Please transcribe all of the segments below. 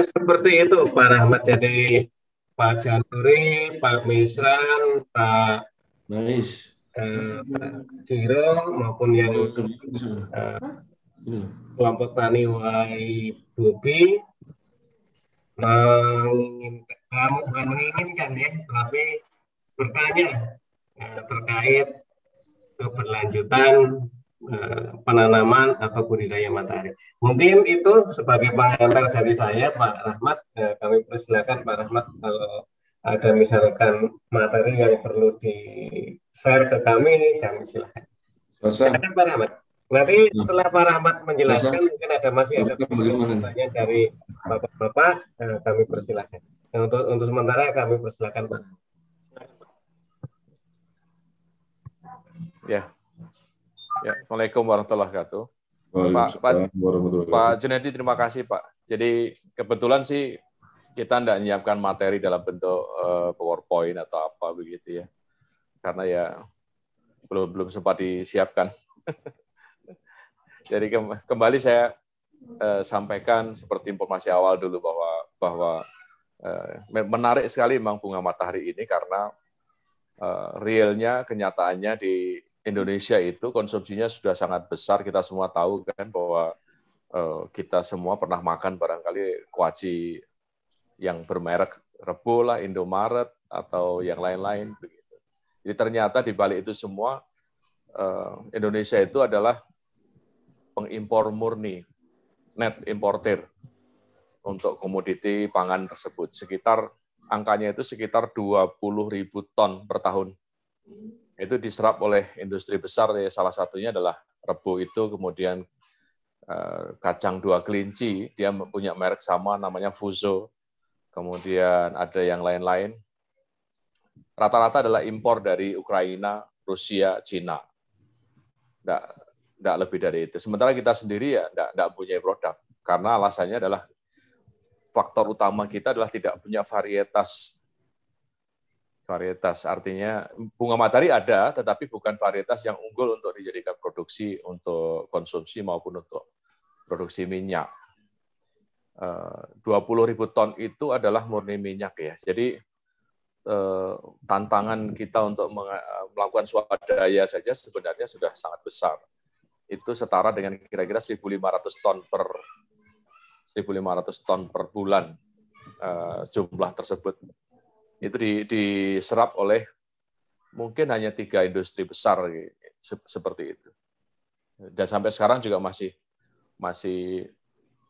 Seperti itu Pak Rahmat. Jadi Pak Janturi, Pak Misran, Nice. Pak Jiro maupun yang eh, kelompok tani Bobi bukan menginginkan ya, tapi bertanya terkait keberlanjutan penanaman atau budidaya matahari. Mungkin itu sebagai pengantar dari saya, Pak Rahmat. Kami persilakan Pak Rahmat kalau ada misalkan materi yang perlu di-share ke kami silakan. Sasa, Silakan Pak Rahmat. Nanti setelah Pak Rahmat menjelaskan, Sasa, mungkin masih ada bagaimana? pertanyaan dari Bapak-Bapak, kami persilakan. Nah, untuk sementara kami persilakan Pak. Ya. Ya, Assalamualaikum warahmatullahi wabarakatuh. Waalaikumsalam Pak Junedi, terima kasih Pak. Jadi kebetulan sih kita tidak menyiapkan materi dalam bentuk PowerPoint atau apa begitu ya, karena ya belum sempat disiapkan. Jadi kembali saya sampaikan seperti informasi awal dulu bahwa menarik sekali memang bunga matahari ini karena realnya kenyataannya di Indonesia itu konsumsinya sudah sangat besar. Kita semua tahu kan bahwa kita semua pernah makan barangkali kuaci yang bermerek Rebo lah, Indomaret atau yang lain-lain begitu. Jadi ternyata di balik itu semua Indonesia itu adalah pengimpor murni, net importer untuk komoditi pangan tersebut. Angkanya itu sekitar 20.000 ton per tahun. Itu diserap oleh industri besar, ya, salah satunya adalah Rebo itu, kemudian kacang dua kelinci, dia punya merek sama namanya Fuso, kemudian ada yang lain-lain. Rata-rata adalah impor dari Ukraina, Rusia, Cina. Tidak lebih dari itu. Sementara kita sendiri ya tidak punya produk, karena alasannya adalah faktor utama kita adalah tidak punya varietas. Artinya bunga matahari ada, tetapi bukan varietas yang unggul untuk dijadikan produksi untuk konsumsi maupun untuk produksi minyak. 20.000 ton itu adalah murni minyak ya. Jadi tantangan kita untuk melakukan swadaya saja sebenarnya sudah sangat besar. Itu setara dengan kira-kira 1.500 ton per bulan jumlah tersebut. Itu diserap oleh mungkin hanya 3 industri besar seperti itu. Dan sampai sekarang juga masih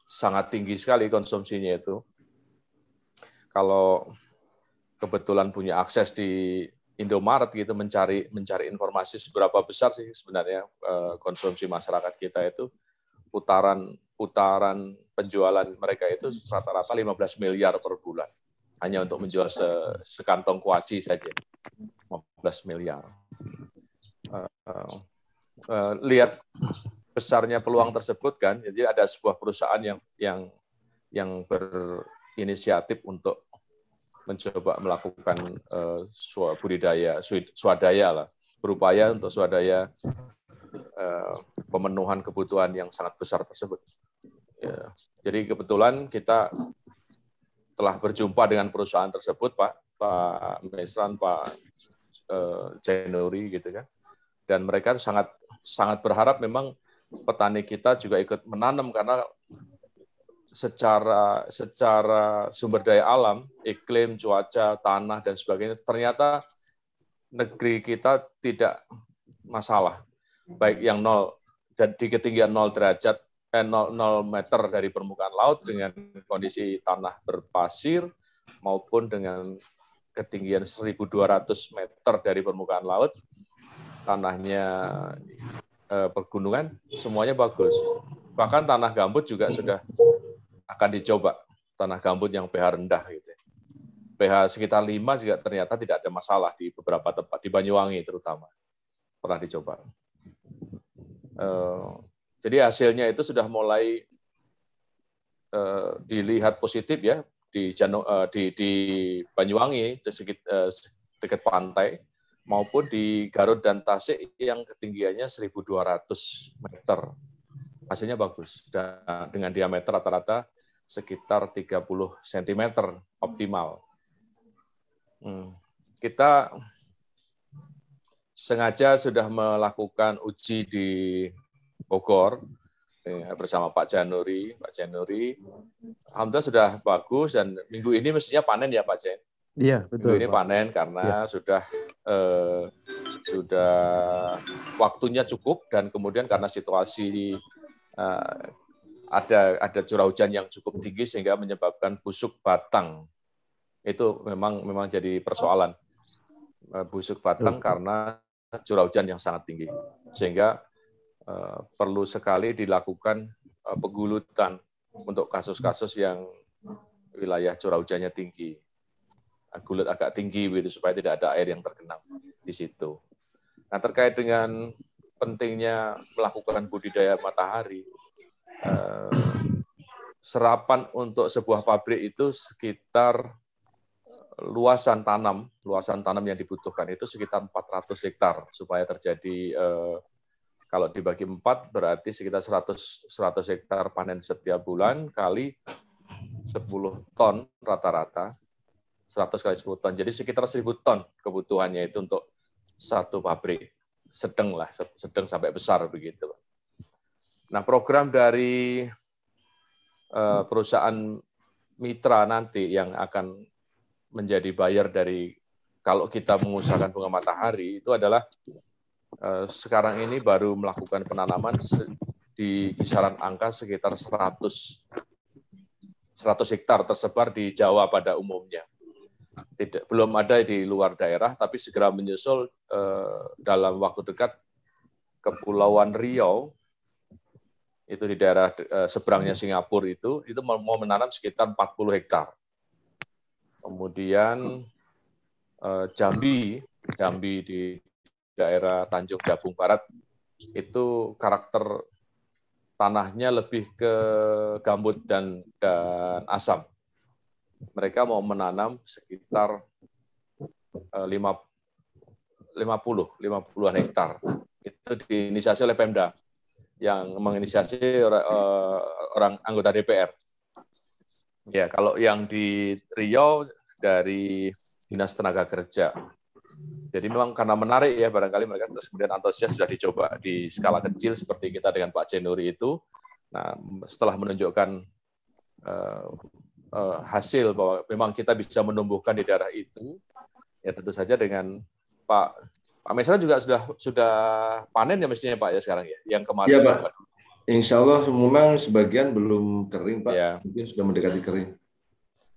sangat tinggi sekali konsumsinya itu. Kalau kebetulan punya akses di Indomaret gitu mencari informasi seberapa besar sih sebenarnya konsumsi masyarakat kita itu, putaran penjualan mereka itu rata-rata 15 miliar per bulan. Hanya untuk menjual sekantong kuaci saja, 15 miliar. Lihat besarnya peluang tersebut kan, jadi ada sebuah perusahaan yang berinisiatif untuk mencoba melakukan budidaya swadaya lah, berupaya untuk swadaya pemenuhan kebutuhan yang sangat besar tersebut. Ya, jadi kebetulan kita telah berjumpa dengan perusahaan tersebut, Pak Mesran, Pak Jainuri gitu kan, dan mereka sangat berharap memang petani kita juga ikut menanam karena secara sumber daya alam, iklim, cuaca, tanah dan sebagainya, ternyata negeri kita tidak masalah, baik yang 0 dan di ketinggian 0 derajat 0 meter dari permukaan laut dengan kondisi tanah berpasir maupun dengan ketinggian 1.200 meter dari permukaan laut, tanahnya pegunungan, semuanya bagus. Bahkan tanah gambut juga sudah akan dicoba, tanah gambut yang pH rendah gitu. pH sekitar 5 juga ternyata tidak ada masalah di beberapa tempat, di Banyuwangi terutama. Pernah dicoba. Jadi hasilnya itu sudah mulai dilihat positif ya di Banyuwangi dekat pantai maupun di Garut dan Tasik yang ketinggiannya 1.200 meter. Hasilnya bagus dan dengan diameter rata-rata sekitar 30 cm optimal. Kita sengaja sudah melakukan uji di Bogor bersama Pak Januri. Alhamdulillah sudah bagus, dan minggu ini mestinya panen ya Pak Jen? Iya, betul. Minggu ini panen karena sudah waktunya cukup, dan kemudian karena situasi ada curah hujan yang cukup tinggi sehingga menyebabkan busuk batang. Itu memang jadi persoalan. Busuk batang karena curah hujan yang sangat tinggi, sehingga perlu sekali dilakukan penggulutan untuk kasus-kasus yang wilayah curah hujannya tinggi, gulut agak tinggi begitu, supaya tidak ada air yang tergenang di situ. Nah, terkait dengan pentingnya melakukan budidaya matahari, serapan untuk sebuah pabrik itu sekitar luasan tanam yang dibutuhkan itu sekitar 400 hektar supaya terjadi, kalau dibagi 4 berarti sekitar 100 hektar panen setiap bulan kali 10 ton rata-rata, 100 kali 10 ton. Jadi sekitar 1.000 ton kebutuhannya itu untuk satu pabrik. Sedang sampai besar begitu. Nah, program dari perusahaan mitra nanti yang akan menjadi buyer dari kalau kita mengusahakan bunga matahari itu adalah sekarang ini baru melakukan penanaman di kisaran angka sekitar 100 hektar tersebar di Jawa pada umumnya. Belum ada di luar daerah, tapi segera menyusul dalam waktu dekat Kepulauan Riau, itu di daerah seberangnya Singapura itu mau menanam sekitar 40 hektar. Kemudian Jambi di daerah Tanjung Jabung Barat itu karakter tanahnya lebih ke gambut dan asam. Mereka mau menanam sekitar 50-an hektar. Itu diinisiasi oleh Pemda yang menginisiasi orang anggota DPR. Ya, kalau yang di Riau dari Dinas Tenaga Kerja. Jadi memang karena menarik ya, barangkali mereka terus kemudian antusias sudah dicoba di skala kecil seperti kita dengan Pak Januri itu. Nah, setelah menunjukkan hasil bahwa memang kita bisa menumbuhkan di daerah itu, ya tentu saja dengan Pak Mesra juga sudah panen ya mestinya Pak ya sekarang ya, yang kemarin. Iya Pak. Insya Allah memang sebagian belum kering Pak, ya. Mungkin sudah mendekati kering.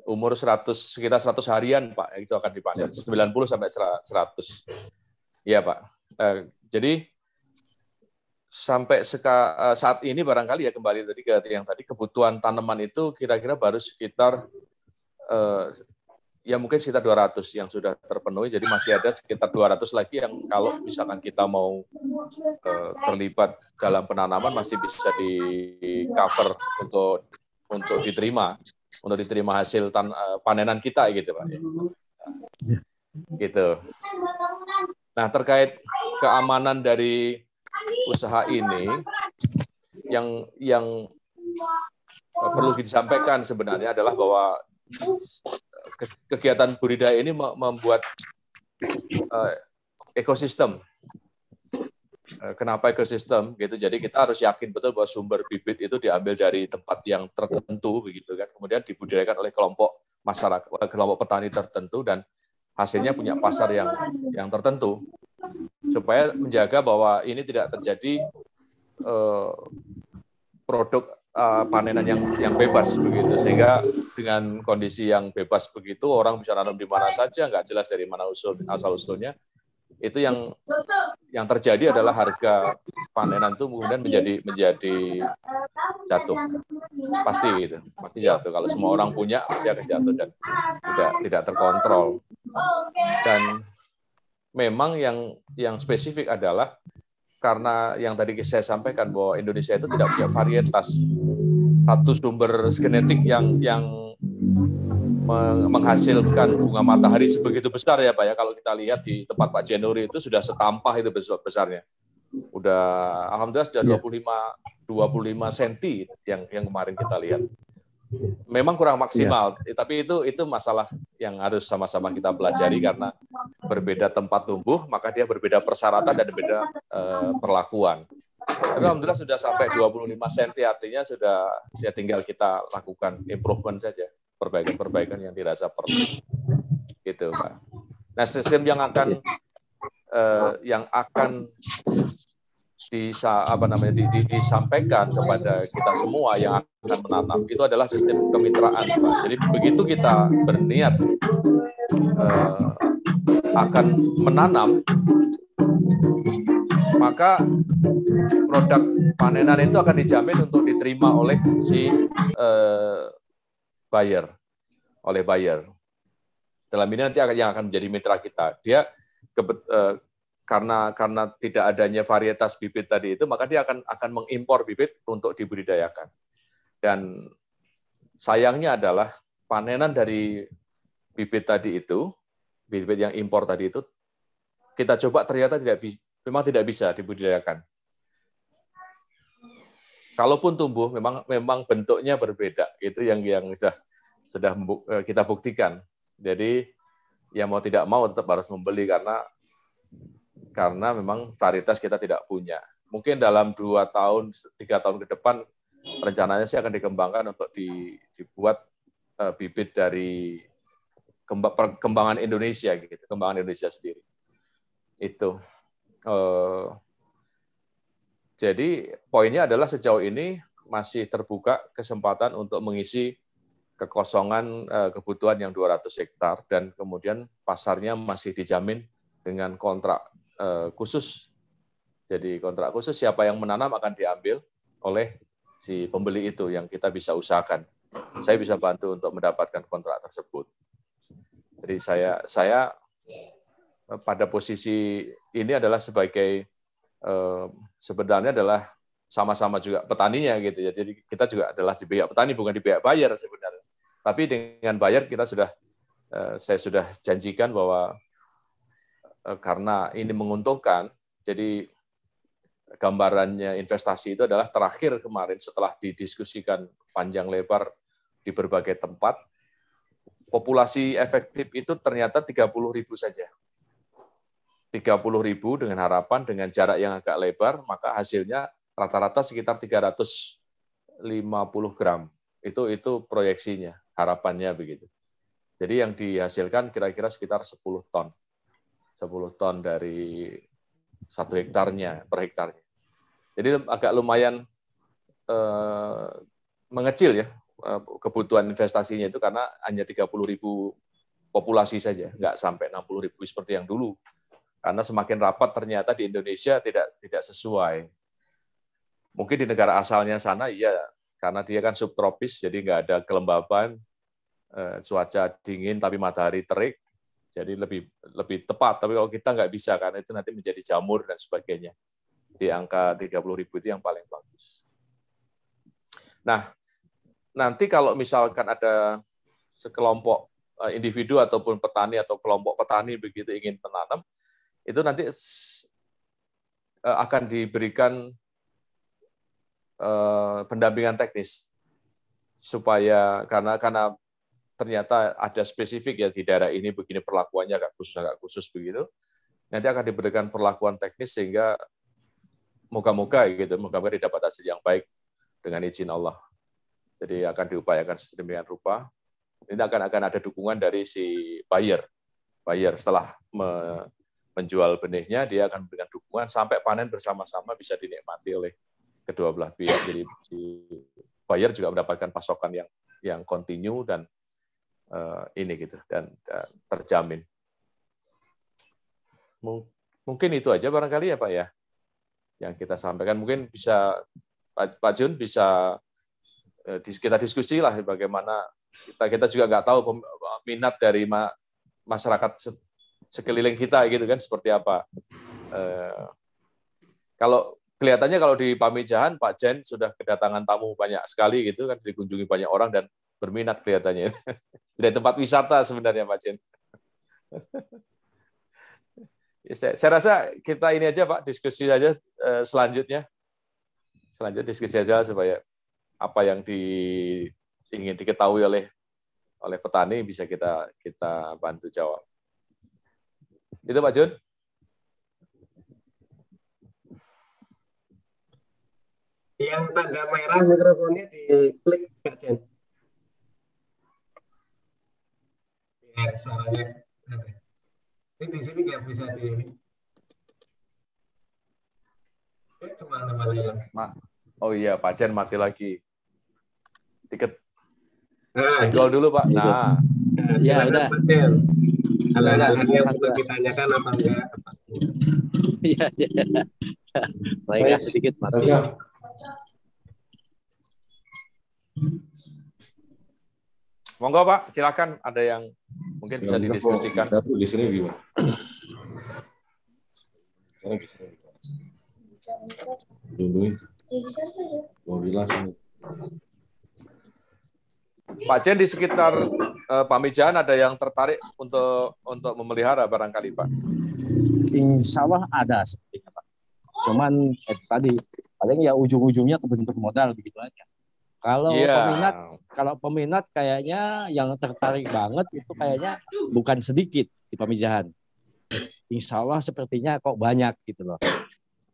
Umur sekitar 100 harian Pak, itu akan dipanen, ya, 90 sampai 100. Iya Pak. Jadi sampai saat ini barangkali ya kembali tadi ke yang tadi, kebutuhan tanaman itu kira-kira baru sekitar ya mungkin sekitar 200 yang sudah terpenuhi, jadi masih ada sekitar 200 lagi yang kalau misalkan kita mau terlibat dalam penanaman masih bisa di cover untuk diterima hasil panenan kita gitu Pak. Gitu. Nah, terkait keamanan dari usaha ini yang perlu disampaikan sebenarnya adalah bahwa kegiatan budidaya ini membuat ekosistem. Kenapa ekosistem? Gitu. Jadi kita harus yakin betul bahwa sumber bibit itu diambil dari tempat yang tertentu, begitu kan. Kemudian dibudidayakan oleh kelompok masyarakat, kelompok petani tertentu, dan hasilnya punya pasar yang tertentu, supaya menjaga bahwa ini tidak terjadi produk panenan yang bebas begitu, sehingga dengan kondisi yang bebas begitu orang bisa nanam di mana saja, nggak jelas dari mana asal usulnya. Itu yang terjadi adalah harga panenan itu kemudian menjadi jatuh, pasti gitu, pasti jatuh. Kalau semua orang punya pasti akan jatuh dan tidak terkontrol. Dan memang yang spesifik adalah karena yang tadi saya sampaikan bahwa Indonesia itu tidak punya varietas satu sumber genetik yang menghasilkan bunga matahari sebegitu besar ya Pak ya. Kalau kita lihat di tempat Pak Januri itu sudah setampah itu besarnya. Udah alhamdulillah sudah 25 cm yang kemarin kita lihat. memang kurang maksimal, tapi itu masalah yang harus sama-sama kita pelajari karena berbeda tempat tumbuh, maka dia berbeda persyaratan dan berbeda perlakuan. Tapi alhamdulillah sudah sampai 25 cm, artinya sudah ya tinggal kita lakukan improvement saja, perbaikan-perbaikan yang dirasa perlu. Gitu, Pak. Nah, sistem yang akan disampaikan kepada kita semua yang akan menanam itu adalah sistem kemitraan, Pak. Jadi begitu kita berniat akan menanam, maka produk panenan itu akan dijamin untuk diterima oleh si buyer. Dalam ini nanti yang akan menjadi mitra kita. Dia karena tidak adanya varietas bibit tadi itu, maka dia akan mengimpor bibit untuk dibudidayakan. Dan sayangnya adalah panenan dari bibit tadi itu, bibit yang impor tadi itu, kita coba ternyata memang tidak bisa dibudidayakan. Kalaupun tumbuh, memang bentuknya berbeda. Itu yang sudah kita buktikan. Jadi ya mau tidak mau tetap harus membeli karena memang varietas kita tidak punya. Mungkin dalam 2 tahun, 3 tahun ke depan rencananya sih akan dikembangkan untuk dibuat bibit dari perkembangan Indonesia gitu, kembangan Indonesia sendiri. Itu. Jadi poinnya adalah sejauh ini masih terbuka kesempatan untuk mengisi kekosongan kebutuhan yang 200 hektar dan kemudian pasarnya masih dijamin dengan kontrak khusus. Jadi kontrak khusus siapa yang menanam akan diambil oleh si pembeli itu yang kita bisa usahakan. Saya bisa bantu untuk mendapatkan kontrak tersebut. Jadi saya pada posisi ini adalah sebagai sebenarnya adalah sama-sama juga petaninya gitu ya. Jadi kita juga adalah di pihak petani bukan di pihak buyer sebenarnya. Tapi dengan buyer saya sudah janjikan bahwa karena ini menguntungkan, jadi gambarannya investasi itu adalah terakhir kemarin setelah didiskusikan panjang lebar di berbagai tempat, populasi efektif itu ternyata 30.000 saja. 30.000 dengan harapan dengan jarak yang agak lebar, maka hasilnya rata-rata sekitar 350 gram. Itu proyeksinya, harapannya begitu. Jadi yang dihasilkan kira-kira sekitar 10 ton. 10 ton dari 1 hektarnya, per hektarnya. Jadi agak lumayan mengecil ya kebutuhan investasinya itu karena hanya 30.000 populasi saja, nggak sampai 60.000 seperti yang dulu. Karena semakin rapat ternyata di Indonesia tidak sesuai. Mungkin di negara asalnya sana iya, karena dia kan subtropis, jadi nggak ada kelembaban, cuaca dingin tapi matahari terik, jadi lebih tepat. Tapi kalau kita nggak bisa, karena itu nanti menjadi jamur dan sebagainya. Di angka 30.000 itu yang paling bagus. Nah, nanti kalau misalkan ada sekelompok individu ataupun petani atau kelompok petani begitu ingin menanam, itu nanti akan diberikan pendampingan teknis supaya karena ternyata ada spesifik ya di daerah ini begini perlakuannya agak khusus begitu, nanti akan diberikan perlakuan teknis sehingga moga-moga didapat hasil yang baik dengan izin Allah. Jadi akan diupayakan sedemikian rupa. Ini akan ada dukungan dari si buyer setelah menjual benihnya, dia akan memberikan dukungan sampai panen bersama-sama bisa dinikmati oleh kedua belah pihak. Jadi si buyer juga mendapatkan pasokan yang kontinu dan ini gitu dan terjamin. Mungkin itu aja barangkali ya Pak ya yang kita sampaikan. Mungkin bisa Pak Jun bisa kita diskusi lah bagaimana kita juga nggak tahu minat dari masyarakat sekeliling kita gitu kan seperti apa. Kalau kelihatannya kalau di Pamijahan Pak Jen sudah kedatangan tamu banyak sekali gitu kan, dikunjungi banyak orang dan berminat kelihatannya. Dari tempat wisata sebenarnya Pak Jen. Saya rasa kita ini aja Pak, diskusi saja selanjutnya. Selanjutnya diskusi aja supaya apa yang ingin diketahui oleh petani bisa kita bantu jawab. Itu Pak Jun. Yang tanda merah mikrofonnya diklik Pak Jen. Ya, suaranya. Ini di sini nggak bisa di. Kemana-mana ya. Oh iya, Pak Jen mati lagi. Tiket. Senggol dulu Pak. Nah. Ya udah. Pak Jen. Hal-hal yang perlu ditanyakan apa enggak? Iya. Baik, sedikit mati. Monggo Pak, silakan ada yang mungkin bisa didiskusikan. Di sini gimana? Pak Jen, di sekitar Pamijahan ada yang tertarik untuk memelihara barangkali Pak? Insya Allah ada sepertinya Pak. Cuman tadi paling ya ujung-ujungnya kebentuk modal begitu aja. Kalau peminat kayaknya yang tertarik banget itu kayaknya bukan sedikit di Pamijahan. Insya Allah sepertinya kok banyak gitu loh.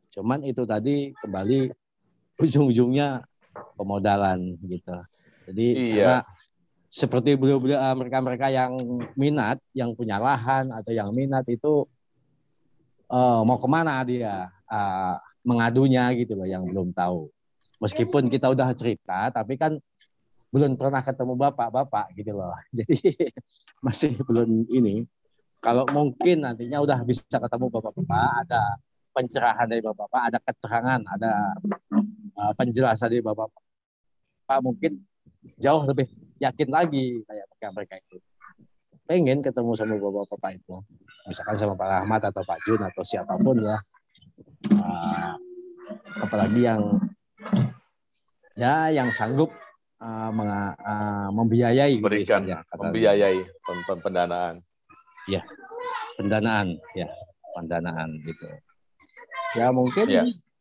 Cuman itu tadi kembali ujung-ujungnya pemodalan gitu. Jadi karena seperti beliau-beliau mereka yang minat, yang punya lahan atau yang minat itu mau kemana dia mengadunya gitu loh, yang belum tahu. Meskipun kita udah cerita, tapi kan belum pernah ketemu bapak-bapak gitu loh. Jadi masih belum ini. Kalau mungkin nantinya udah bisa ketemu bapak-bapak, ada pencerahan dari bapak-bapak, ada keterangan, ada penjelasan dari bapak-bapak, mungkin jauh lebih yakin lagi kayak mereka itu. Pengen ketemu sama bapak-bapak itu. Misalkan sama Pak Rahmat atau Pak Jun atau siapapun ya. Apalagi yang sanggup membiayai berikan gitu, membiayai pendanaan. Ya, pendanaan gitu. Ya mungkin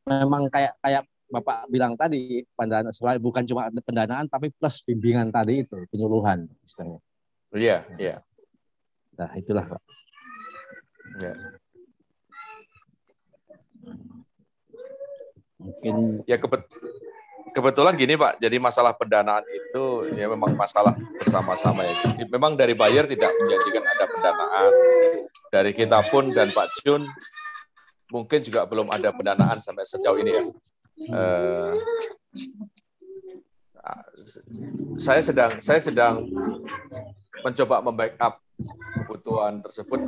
memang kayak Bapak bilang tadi, pendanaan selain bukan cuma pendanaan tapi plus bimbingan tadi itu, penyuluhan istilahnya. Iya. Nah, itulah Pak. Ya. Mungkin ya kebetulan gini Pak, jadi masalah pendanaan itu ya memang masalah bersama-sama ya. Jadi, memang dari buyer tidak menjanjikan ada pendanaan. Dari kita pun dan Pak Jun mungkin juga belum ada pendanaan sampai sejauh ini ya. Saya sedang mencoba membackup kebutuhan tersebut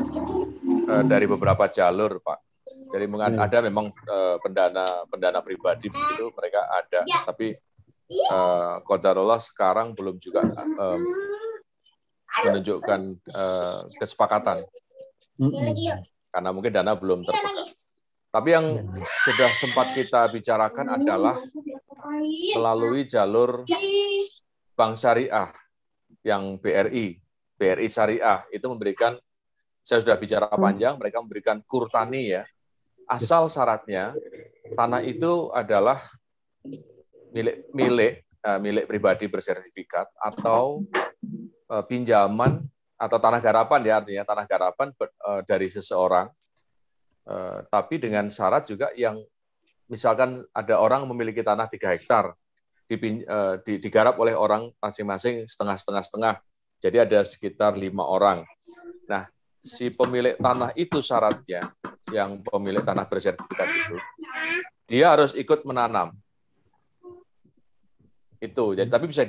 dari beberapa jalur Pak. Jadi ada memang pendana pribadi begitu, mereka ada, tapi qadarullah sekarang belum juga menunjukkan kesepakatan karena mungkin dana belum terpegang. Tapi yang sudah sempat kita bicarakan adalah melalui jalur Bank Syariah yang BRI Syariah itu memberikan, saya sudah bicara panjang, mereka memberikan kurtani ya. Asal syaratnya tanah itu adalah milik pribadi bersertifikat atau pinjaman atau tanah garapan ya, artinya tanah garapan dari seseorang, tapi dengan syarat juga yang misalkan ada orang memiliki tanah 3 hektar digarap oleh orang masing-masing setengah. Jadi ada sekitar 5 orang. Nah, si pemilik tanah itu syaratnya, yang pemilik tanah bersertifikat itu, dia harus ikut menanam. Itu, jadi, tapi bisa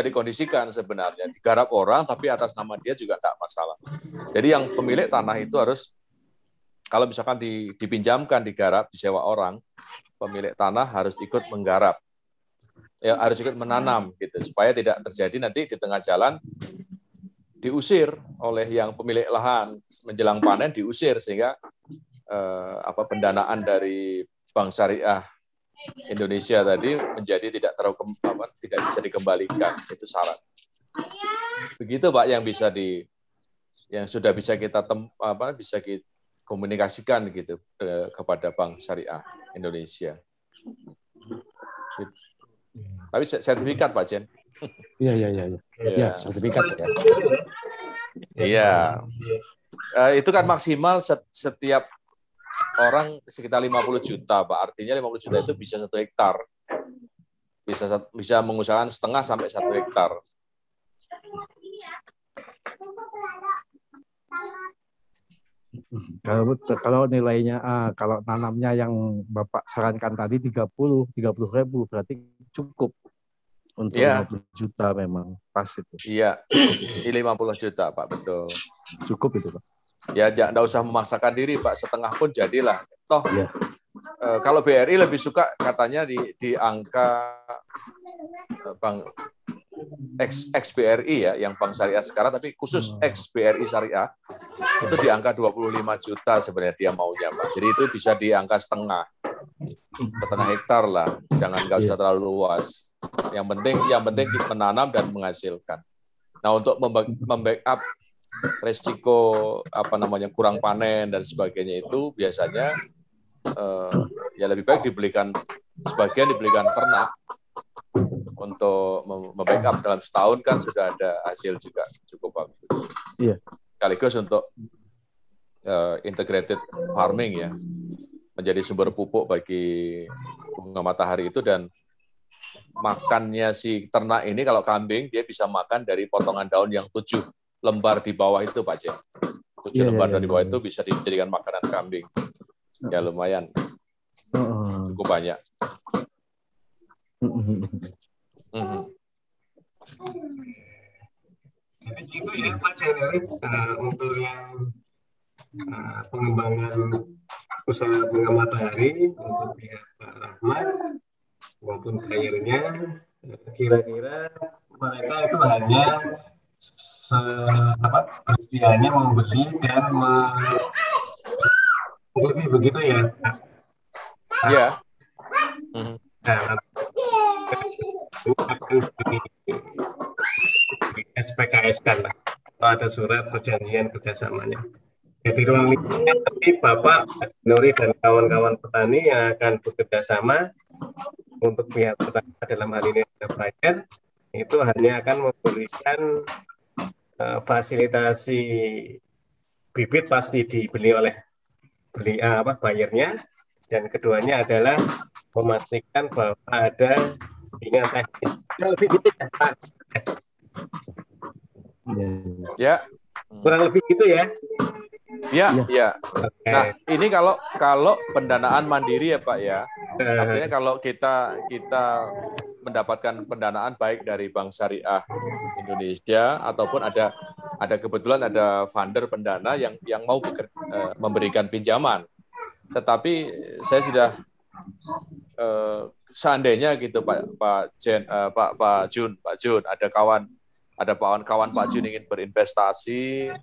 dikondisikan sebenarnya. Digarap orang, tapi atas nama dia juga tak masalah. Jadi yang pemilik tanah itu harus, kalau misalkan dipinjamkan, digarap, disewa orang, pemilik tanah harus ikut menggarap. Ya, harus ikut menanam, gitu, supaya tidak terjadi nanti di tengah jalan diusir oleh yang pemilik lahan menjelang panen, diusir sehingga pendanaan dari Bank Syariah Indonesia tadi menjadi tidak bisa dikembalikan, itu syarat. Begitu Pak yang sudah bisa kita komunikasikan gitu kepada Bank Syariah Indonesia. Tapi sertifikat Pak Jen. Iya, sertifikat ya. Iya. Itu kan maksimal setiap orang sekitar 50 juta, Pak. Artinya 50 juta itu bisa 1 hektar. Bisa mengusahakan setengah sampai 1 hektar. Kalau nilainya, kalau tanamnya yang Bapak sarankan tadi 30.000 berarti cukup untuk 50 juta memang pas itu. Iya, 50 juta Pak, betul. Cukup itu Pak. Ya, enggak usah memaksakan diri Pak, setengah pun jadilah. Toh, kalau BRI lebih suka katanya di angka Bank ex-BRI ya, yang Bank Syariah sekarang, tapi khusus ex-BRI Syariah, itu di angka 25 juta sebenarnya dia maunya, Pak. Jadi itu bisa di angka setengah hektar lah, nggak usah terlalu luas. Yang penting menanam dan menghasilkan. Nah, untuk membackup resiko kurang panen dan sebagainya itu biasanya ya lebih baik sebagian dibelikan ternak untuk membackup dalam setahun kan sudah ada hasil juga cukup bagus. Iya. Sekaligus untuk integrated farming ya, menjadi sumber pupuk bagi bunga matahari itu, dan makannya si ternak ini kalau kambing dia bisa makan dari potongan daun yang 7 lembar di bawah itu Pak Jen. 7 lembar di bawah itu bisa dijadikan makanan kambing. Ya lumayan. Cukup banyak. Jadi itu ya Pak Jen, untuk yang pengembangan usaha bunga matahari untuk pihak Pak Rahmat maupun bayarnya, kira-kira mereka itu hanya persediaannya membeli dan lebih begitu ya. Iya. SPKS kan lah, atau ada surat perjanjian kerjasamanya. Jadi ruang lingkupnya nanti Bapak Nuri dan kawan-kawan petani yang akan bekerja sama untuk pihak petani dalam hal ini Prayer itu hanya akan memberikan fasilitasi bibit pasti dibeli oleh bayarnya, dan keduanya adalah memastikan bahwa ada bimbingan teknis. Lebih gitu ya Pak. Ya. Kurang lebih gitu ya. Ya. Nah, ini kalau pendanaan mandiri ya Pak ya. Artinya kalau kita mendapatkan pendanaan baik dari Bank Syariah Indonesia ataupun ada kebetulan ada funder pendana yang mau memberikan pinjaman. Tetapi saya sudah seandainya gitu Pak Jun, ada kawan Pak Jun ingin berinvestasi,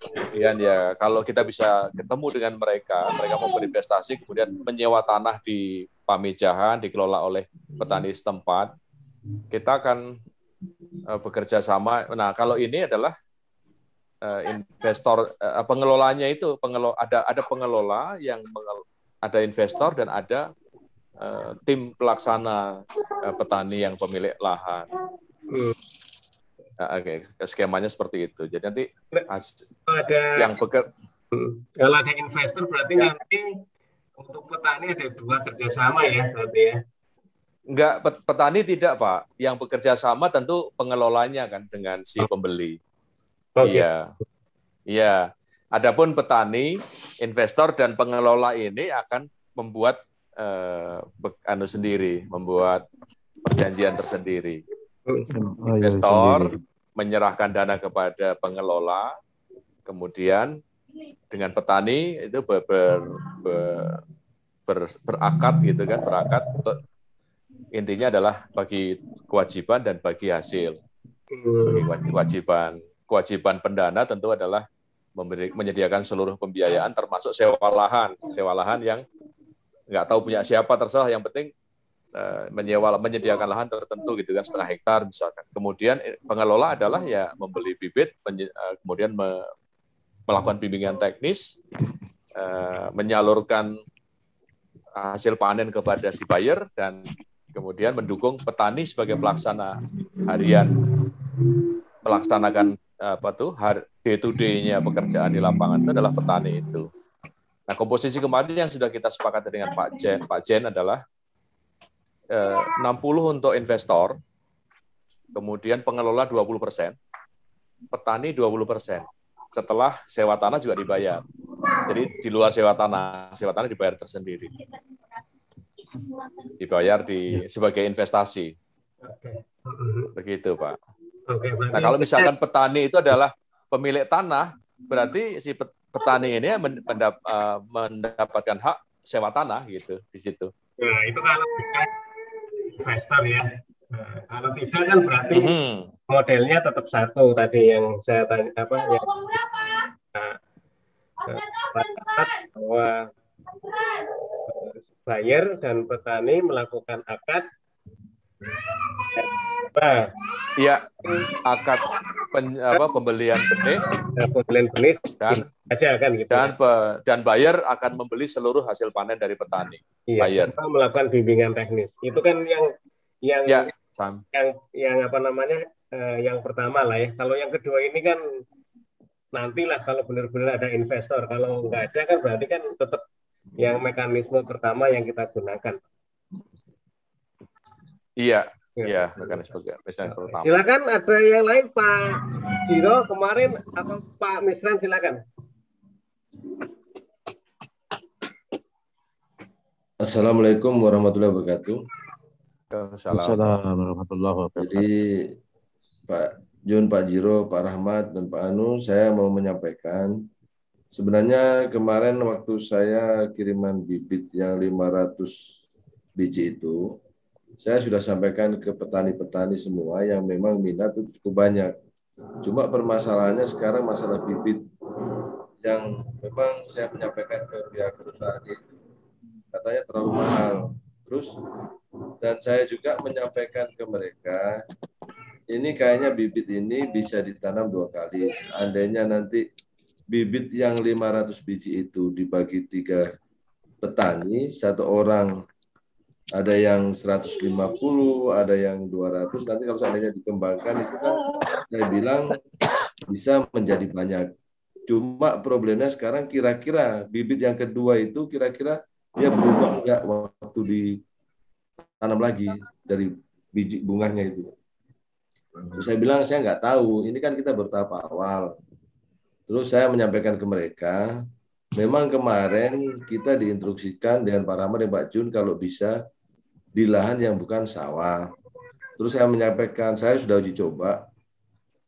kemudian ya kalau kita bisa ketemu dengan mereka mau berinvestasi, kemudian menyewa tanah di Pamijahan dikelola oleh petani setempat, kita akan bekerja sama. Nah, kalau ini adalah investor, pengelolanya itu ada pengelola yang ada investor dan ada tim pelaksana petani yang pemilik lahan. Oke, skemanya seperti itu. Jadi nanti kalau ada investor berarti nanti untuk petani ada 2 kerjasama ya berarti ya? Enggak, petani tidak Pak. Yang bekerja sama tentu pengelolanya kan dengan si pembeli. Iya. Adapun petani, investor dan pengelola ini akan membuat membuat perjanjian tersendiri. Investor menyerahkan dana kepada pengelola, kemudian dengan petani itu berakad gitu kan, intinya adalah bagi kewajiban dan bagi hasil. Bagi kewajiban pendana tentu adalah menyediakan seluruh pembiayaan termasuk sewa lahan yang nggak tahu punya siapa, terserah, yang penting menyediakan lahan tertentu gitu kan, 0,5 hektar misalkan. Kemudian pengelola adalah ya membeli bibit, kemudian melakukan bimbingan teknis, menyalurkan hasil panen kepada si buyer, dan kemudian mendukung petani sebagai pelaksana harian melaksanakan day to day-nya pekerjaan di lapangan itu adalah petani itu. Nah, komposisi kemarin yang sudah kita sepakati dengan Pak Jen adalah 60 untuk investor, kemudian pengelola 20%, petani 20%. Setelah sewa tanah juga dibayar. Jadi di luar sewa tanah dibayar tersendiri. Dibayar sebagai investasi. Begitu, Pak. Nah, kalau misalkan petani itu adalah pemilik tanah, berarti si petani ini mendapatkan hak sewa tanah gitu di situ. Nah, itu kalau investor ya. Nah, kalau tidak kan berarti modelnya tetap satu tadi yang saya tanya bahwa buyer dan petani melakukan akad. Iya, akad pembelian benih dan aja kan gitu. Dan buyer akan membeli seluruh hasil panen dari petani. Iya, buyer kita melakukan bimbingan teknis. Itu kan yang yang pertama lah ya. Kalau yang kedua ini kan nantilah kalau benar-benar ada investor. Kalau nggak ada kan berarti kan tetap yang mekanisme pertama yang kita gunakan. Iya, mekanisme pertama. Silakan ada yang lain, Pak Jiro kemarin atau Pak Misran, silakan. Assalamualaikum warahmatullahi wabarakatuh. Assalamualaikum warahmatullahi wabarakatuh. Jadi Pak Jun, Pak Jiro, Pak Rahmat, dan Pak Anu, saya mau menyampaikan sebenarnya kemarin waktu saya kiriman bibit yang 500 biji itu, saya sudah sampaikan ke petani-petani semua yang memang minat itu cukup banyak. Cuma permasalahannya sekarang masalah bibit yang memang saya menyampaikan ke pihak petani katanya terlalu mahal. Terus dan saya juga menyampaikan ke mereka ini kayaknya bibit ini bisa ditanam 2 kali. Seandainya nanti bibit yang 500 biji itu dibagi 3 petani, 1 orang ada yang 150, ada yang 200. Nanti kalau seandainya dikembangkan itu kan saya bilang bisa menjadi banyak. Cuma problemnya sekarang kira-kira bibit yang kedua itu kira-kira dia berubah enggak waktu ditanam lagi dari biji bunganya itu. Terus saya bilang saya nggak tahu, ini kan kita bertahap awal. Terus saya menyampaikan ke mereka, memang kemarin kita diinstruksikan dengan Pak Rahmat dan Pak Jun kalau bisa di lahan yang bukan sawah. Terus saya menyampaikan, saya sudah uji coba,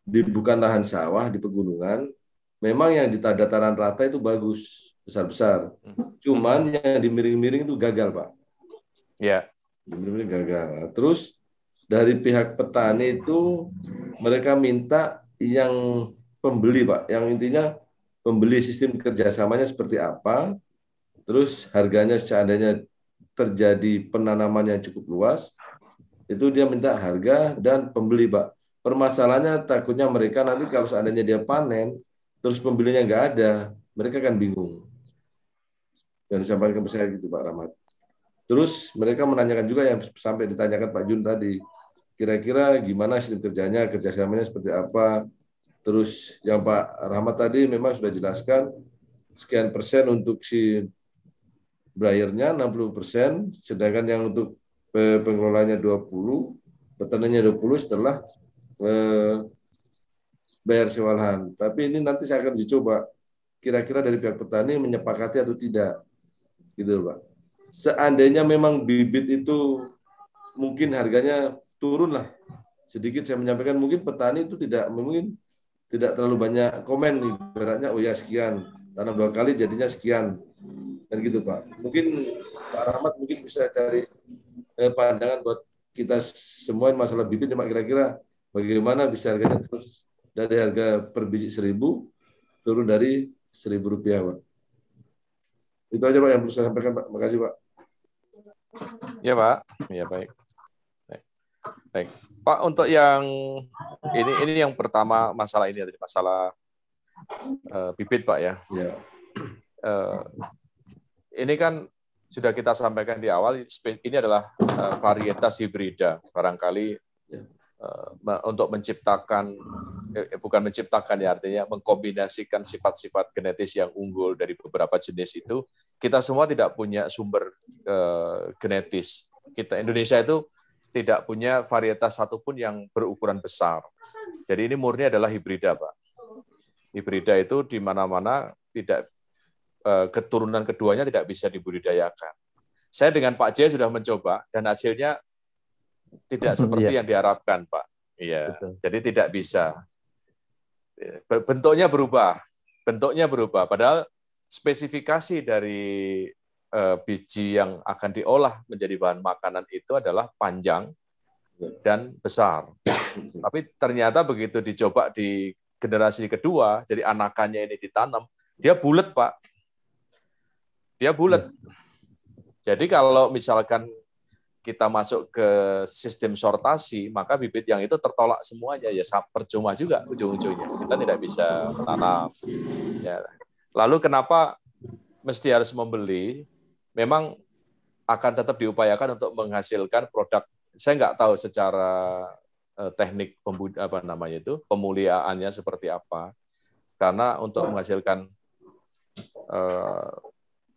bukan lahan sawah, di pegunungan, memang yang di dataran rata itu bagus, besar-besar. Cuman yang di miring-miring itu gagal, Pak. Iya. Miring-miring gagal. Terus dari pihak petani itu, mereka minta yang pembeli, Pak. Yang intinya pembeli sistem kerjasamanya seperti apa, terus harganya seandainya terjadi penanaman yang cukup luas, itu dia minta harga dan pembeli, Pak. Permasalahannya takutnya mereka nanti kalau seandainya dia panen, terus pembelinya nggak ada, mereka kan bingung. Dan disampaikan ke saya gitu, Pak Rahmat. Terus mereka menanyakan juga yang sampai ditanyakan Pak Jun tadi, kira-kira gimana sistem kerjanya, kerjasamanya seperti apa. Terus yang Pak Rahmat tadi memang sudah jelaskan, sekian persen untuk si buyer-nya 60%, sedangkan yang untuk pengelolanya 20%, petaninya 20% setelah bayar sewa lahan. Tapi ini nanti saya akan dicoba, kira-kira dari pihak petani menyepakati atau tidak, gitu Pak. Seandainya memang bibit itu mungkin harganya turun lah sedikit, saya menyampaikan mungkin petani itu tidak terlalu banyak komen, ibaratnya oh ya sekian, tanam 2 kali jadinya sekian. Dan gitu Pak. Mungkin Pak Rahmat mungkin bisa cari pandangan buat kita semua masalah bibit, Pak, kira-kira bagaimana bisa harganya terus dari harga per biji 1.000 turun dari Rp1.000, Pak. Itu aja Pak yang perlu saya sampaikan, Pak. Makasih Pak. Ya Pak. Ya baik. Baik. Pak, untuk yang ini yang pertama masalah ini adalah masalah bibit Pak ya. Ya. Ini kan sudah kita sampaikan di awal, ini adalah varietas hibrida. Barangkali untuk menciptakan, bukan menciptakan ya, artinya mengkombinasikan sifat-sifat genetis yang unggul dari beberapa jenis itu, kita semua tidak punya sumber genetis. Kita Indonesia itu tidak punya varietas satupun yang berukuran besar. Jadi ini murni adalah hibrida, Pak. Hibrida itu di mana-mana tidak, keturunan keduanya tidak bisa dibudidayakan. Saya dengan Pak J sudah mencoba dan hasilnya tidak seperti yang diharapkan, Pak. Iya, jadi tidak bisa. Bentuknya berubah. Padahal spesifikasi dari biji yang akan diolah menjadi bahan makanan itu adalah panjang dan besar. Tapi ternyata begitu dicoba di generasi kedua, jadi anakannya ini ditanam, dia bulat, Pak. Dia bulat. Jadi kalau misalkan kita masuk ke sistem sortasi, maka bibit yang itu tertolak semuanya, ya percuma juga ujung-ujungnya. Kita tidak bisa menanam. Ya. Lalu kenapa mesti harus membeli? Memang akan tetap diupayakan untuk menghasilkan produk. Saya nggak tahu secara teknik pemuliaannya seperti apa. Karena untuk menghasilkan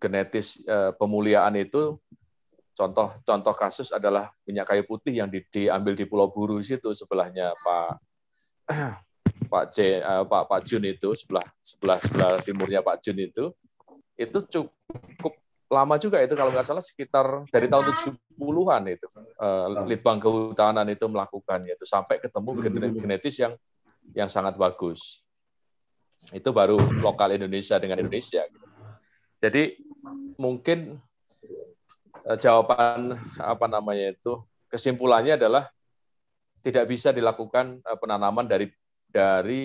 genetis pemuliaan itu, contoh kasus adalah minyak kayu putih yang diambil di Pulau Buru situ, sebelahnya Pak Jun itu, sebelah timurnya Pak Jun itu cukup lama juga itu, kalau nggak salah sekitar dari tahun 70-an itu Litbang Kehutanan itu melakukannya itu sampai ketemu genetis yang sangat bagus. Itu baru lokal Indonesia dengan Indonesia. Jadi mungkin jawaban kesimpulannya adalah tidak bisa dilakukan penanaman dari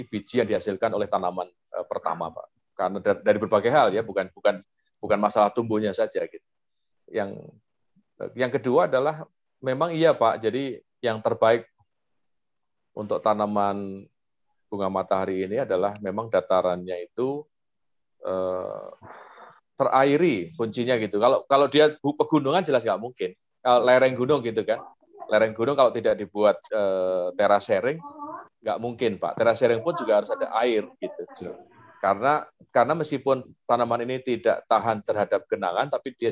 biji yang dihasilkan oleh tanaman pertama, Pak. Karena dari berbagai hal ya, bukan masalah tumbuhnya saja gitu. Yang kedua adalah memang iya, Pak. Jadi yang terbaik untuk tanaman bunga matahari ini adalah memang datarannya itu terairi kuncinya gitu. Kalau dia pegunungan jelas nggak mungkin. Lereng gunung gitu kan. Lereng gunung kalau tidak dibuat terasering nggak mungkin, Pak. Terasering pun juga harus ada air gitu. Karena meskipun tanaman ini tidak tahan terhadap genangan, tapi dia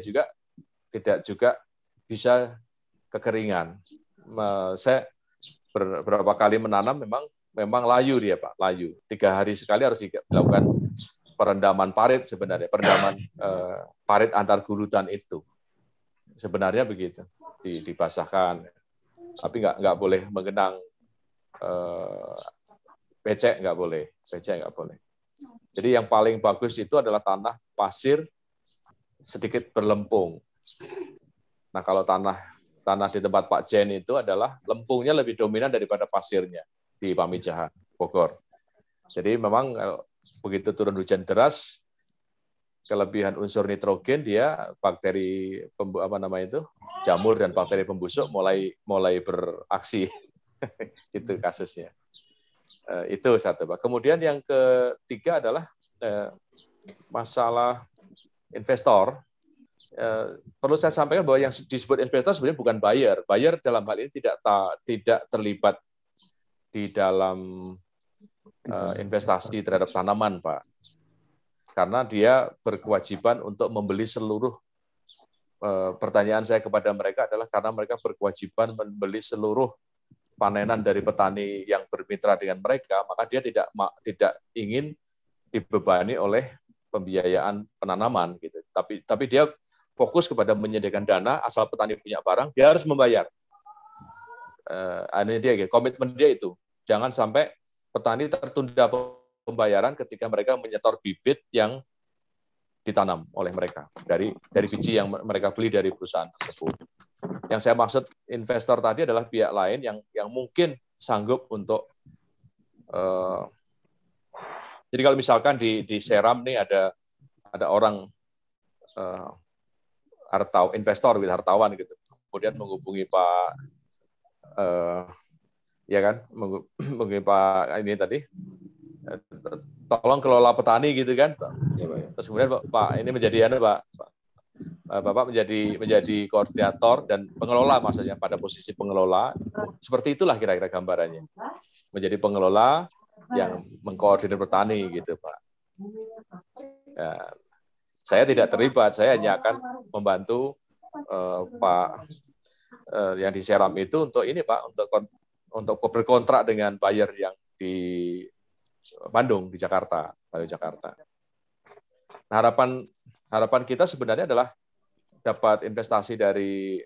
tidak juga bisa kekeringan. Saya beberapa kali menanam memang layu dia, Pak. Layu. 3 hari sekali harus dilakukan perendaman parit sebenarnya, perendaman parit antar gurutan itu. Sebenarnya begitu, dibasahkan. Tapi nggak boleh menggenang becek, nggak boleh. Jadi yang paling bagus itu adalah tanah pasir sedikit berlempung. Nah, kalau tanah di tempat Pak Jen itu adalah lempungnya lebih dominan daripada pasirnya di Pamijahan, Bogor. Jadi memang begitu turun hujan deras, kelebihan unsur nitrogen, dia bakteri jamur dan bakteri pembusuk mulai beraksi. Itu kasusnya. Itu satu, Pak. Kemudian yang ketiga adalah masalah investor. Perlu saya sampaikan bahwa yang disebut investor sebenarnya bukan buyer. Buyer dalam hal ini tidak terlibat di dalam investasi terhadap tanaman, Pak. Karena dia berkewajiban untuk membeli seluruh, pertanyaan saya kepada mereka adalah karena mereka berkewajiban membeli seluruh panenan dari petani yang bermitra dengan mereka, maka dia tidak ingin dibebani oleh pembiayaan penanaman gitu. Tapi dia fokus kepada menyediakan dana, asal petani punya barang, dia harus membayar. Ini dia, komitmen dia itu. Jangan sampai petani tertunda pembayaran ketika mereka menyetor bibit yang ditanam oleh mereka dari biji yang mereka beli dari perusahaan tersebut. Yang saya maksud investor tadi adalah pihak lain yang mungkin sanggup untuk jadi kalau misalkan di Seram nih ada orang investor hartawan gitu, kemudian menghubungi Pak menghubungi Pak ini tadi, tolong kelola petani gitu kan, Pak. Terus kemudian Pak ini menjadi Pak Bapak menjadi koordinator dan pengelola, maksudnya pada posisi pengelola. Seperti itulah kira-kira gambarannya. Menjadi pengelola yang mengkoordinir petani gitu, Pak. Ya, saya tidak terlibat, saya hanya akan membantu Pak yang di Seram itu untuk ini, Pak, untuk berkontrak dengan buyer yang di Bandung, di Jakarta, Jakarta. Nah, harapan kita sebenarnya adalah dapat investasi dari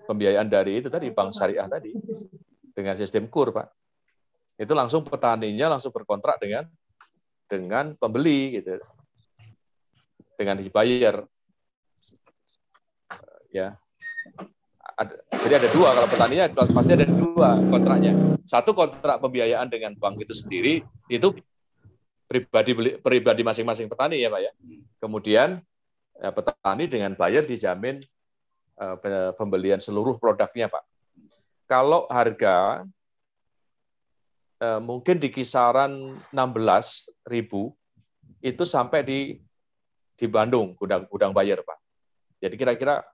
pembiayaan dari itu tadi, bank syariah tadi, dengan sistem KUR, Pak. Itu langsung petaninya langsung berkontrak dengan pembeli, gitu, dengan buyer. Ya, jadi ada dua, kalau petaninya pasti ada dua kontraknya. Satu kontrak pembiayaan dengan bank itu sendiri, itu pribadi masing-masing petani ya Pak ya. Kemudian petani dengan buyer dijamin pembelian seluruh produknya Pak. Kalau harga mungkin di kisaran 16.000 itu sampai di Bandung gudang buyer Pak. Jadi kira-kira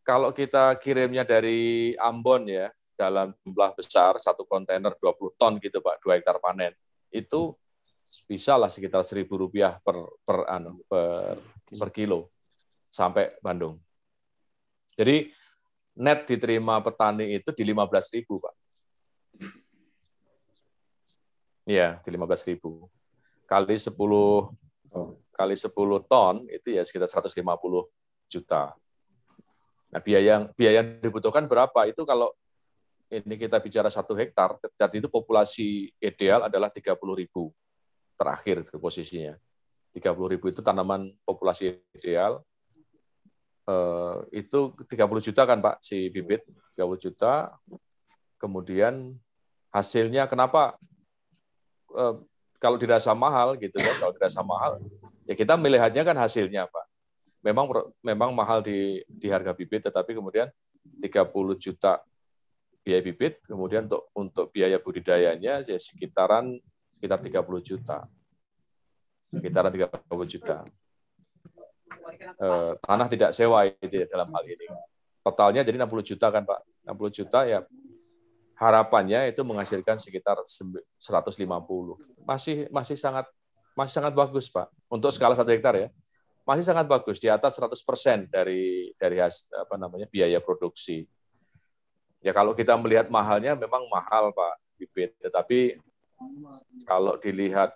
kalau kita kirimnya dari Ambon ya dalam jumlah besar, satu kontainer 20 ton gitu Pak, 2 hektar panen, itu bisa lah sekitar Rp1.000 per kilo sampai Bandung. Jadi net diterima petani itu di 15.000 Pak. Iya, di 15.000. Kali 10 ton itu ya sekitar 150 juta. Nah, biaya yang dibutuhkan berapa? Itu kalau ini kita bicara 1 hektar, jadi itu populasi ideal adalah 30.000. Terakhir itu posisinya. 30.000 itu tanaman populasi ideal. Itu 30 juta kan Pak, si bibit. 30 juta. Kemudian hasilnya kenapa kalau dirasa mahal gitu kan, kalau dirasa mahal, ya kita melihatnya kan hasilnya Pak. Memang mahal di harga bibit, tetapi kemudian 30 juta biaya bibit, kemudian untuk biaya budidayanya ya sekitar 30 juta. Sekitaran 30 juta. Tanah tidak sewa itu dalam hal ini. Totalnya jadi 60 juta kan Pak. 60 juta ya harapannya itu menghasilkan sekitar 150. Masih sangat bagus Pak. Untuk skala 1 hektar ya. Masih sangat bagus, di atas 100% dari biaya produksi. Ya kalau kita melihat mahalnya memang mahal Pak bibit, tetapi kalau dilihat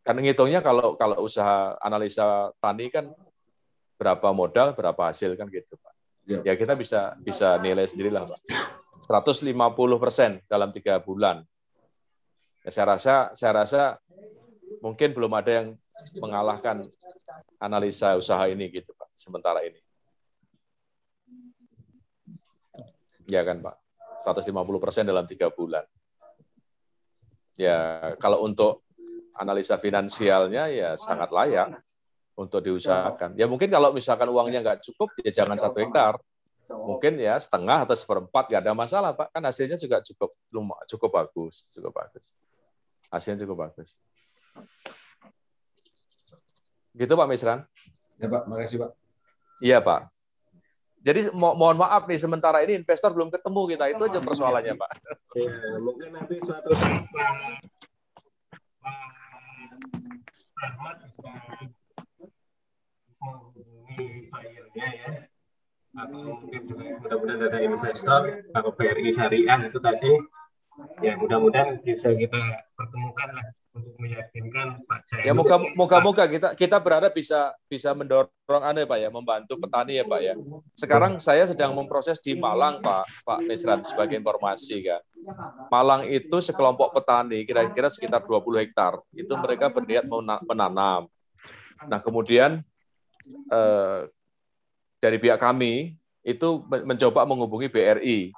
kan ngitungnya kalau usaha analisa tani kan berapa modal, berapa hasil kan gitu Pak. Ya kita bisa nilai sendirilah Pak. 150% dalam 3 bulan. Ya, saya rasa mungkin belum ada yang mengalahkan analisa usaha ini gitu Pak sementara ini. Ya kan Pak. 150% dalam 3 bulan. Ya kalau untuk analisa finansialnya ya sangat layak untuk diusahakan. Ya mungkin kalau misalkan uangnya nggak cukup, ya jangan 1 hektar. Mungkin ya setengah atau 1/4 nggak ada masalah Pak. Kan hasilnya juga cukup bagus. Hasilnya cukup bagus. Gitu Pak Misran. Ya Pak, makasih Pak. Iya Pak. Jadi mohon maaf nih, sementara ini investor belum ketemu kita. Itu aja persoalannya Pak. Ya, mungkin nanti suatu saat Ahmad bisa menghubungi buyernya ya, atau mungkin juga mudah-mudahan ada investor kalau BRI Syariah itu tadi ya mudah-mudahan bisa kita pertemukan lah untuk meyakinkan Pak Jainur. Ya moga-moga kita berharap bisa mendorong Pak ya, membantu petani ya Pak ya. Sekarang saya sedang memproses di Malang Pak Misran sebagai informasi kan. Malang itu sekelompok petani kira-kira sekitar 20 hektar. Itu mereka berniat menanam. Nah, kemudian dari pihak kami itu mencoba menghubungi BRI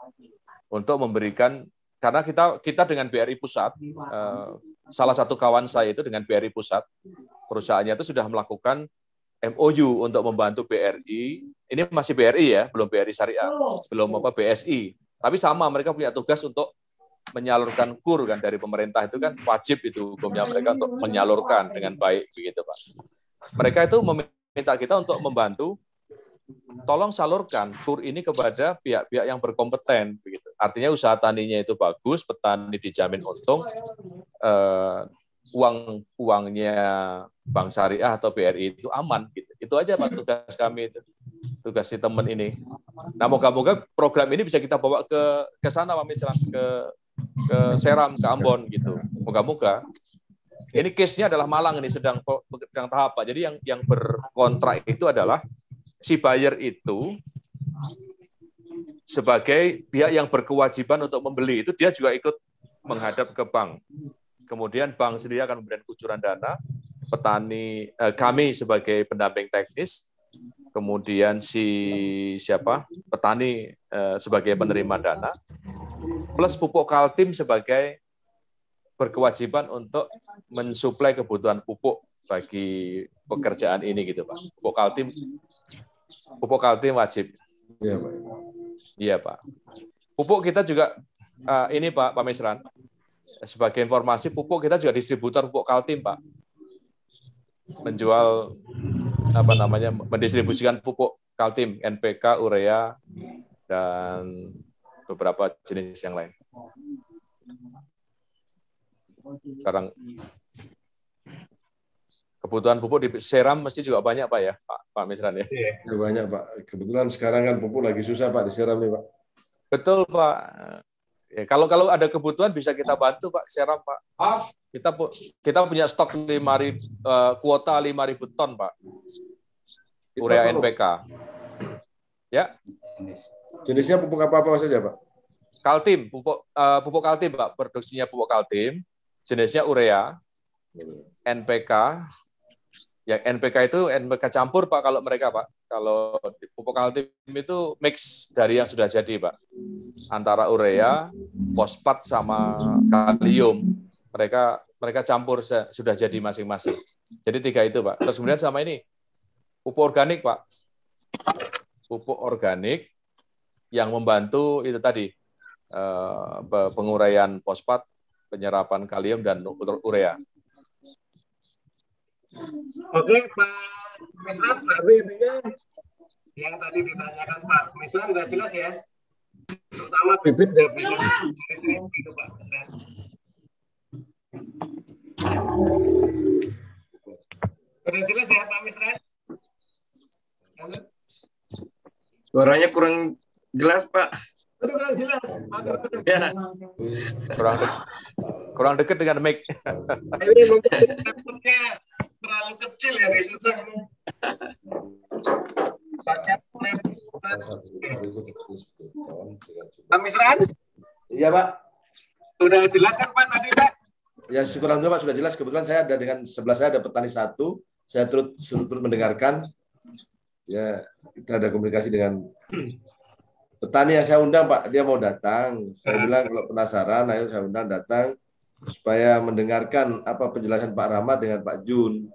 untuk memberikan, karena kita dengan BRI Pusat, salah satu kawan saya itu dengan BRI Pusat, perusahaannya itu sudah melakukan MOU untuk membantu BRI. Ini masih BRI ya, belum BRI Syariah, belum BSI. Tapi sama, mereka punya tugas untuk menyalurkan KUR kan dari pemerintah, itu kan wajib itu hukumnya mereka untuk menyalurkan dengan baik begitu Pak. Mereka itu meminta kita untuk membantu tolong salurkan kur ini kepada pihak-pihak yang berkompeten begitu. Artinya usaha taninya itu bagus, petani dijamin untung, uangnya Bank Syariah atau BRI itu aman gitu. Itu aja Pak tugas kami itu. Tugas si teman ini. Nah, moga-moga program ini bisa kita bawa ke sana Pak Misran, ke Seram, ke Ambon gitu. Moga-moga. Ini case-nya adalah Malang ini sedang tahap Pak. Jadi yang berkontrak itu adalah si buyer itu sebagai pihak yang berkewajiban untuk membeli, itu dia juga ikut menghadap ke bank. Kemudian bank sendiri akan memberikan kucuran dana, petani kami sebagai pendamping teknis, kemudian petani sebagai penerima dana, plus pupuk Kaltim sebagai berkewajiban untuk mensuplai kebutuhan pupuk bagi pekerjaan ini gitu Pak. Pupuk Kaltim wajib. Iya Pak. Iya Pak. Pupuk kita juga ini Pak Misran. Sebagai informasi, pupuk kita juga distributor pupuk Kaltim Pak. Menjual mendistribusikan pupuk Kaltim, NPK, urea, dan beberapa jenis yang lain. Sekarang kebutuhan pupuk di Seram mesti juga banyak Pak ya, Pak Misran ya? Ya, banyak Pak. Kebetulan sekarang kan pupuk lagi susah Pak di Seram nih Pak. Betul Pak. Ya, kalau ada kebutuhan bisa kita bantu Pak Seram Pak. Kita punya stok kuota 5.000 ton Pak. Urea NPK. Ya. Jenisnya pupuk apa saja Pak? Kaltim, pupuk Kaltim Pak. Produksinya pupuk Kaltim. Jenisnya urea, NPK. Yang NPK itu NPK campur Pak kalau mereka Pak. Kalau pupuk Kaltim itu mix dari yang sudah jadi Pak. Antara urea, fosfat sama kalium. Mereka campur sudah jadi masing-masing. Jadi 3 itu Pak. Terus kemudian sama ini pupuk organik Pak. Pupuk organik yang membantu itu tadi penguraian fosfat, penyerapan kalium dan urea. Oke Pak Misran, berarti intinya yang tadi ditanyakan Pak Misran sudah jelas ya, terutama bibit dan jenis itu Pak Misran. Sudah jelas ya Pak Misran? Suaranya kurang jelas Pak. Kurang jelas. Ya. Kurang dekat dengan mic. Ini mungkin laptopnya terlalu kecil ya, susah. Pak Misran? Iya Pak. Sudah jelas kan Pak tadi Pak? Ya syukur alhamdulillah Pak sudah jelas. Kebetulan saya ada sebelah saya ada petani satu. Saya turut mendengarkan. Ya kita ada komunikasi dengan petani yang saya undang Pak, dia mau datang. Saya bilang kalau penasaran, ayo saya undang datang supaya mendengarkan apa penjelasan Pak Rahmat dengan Pak Jun.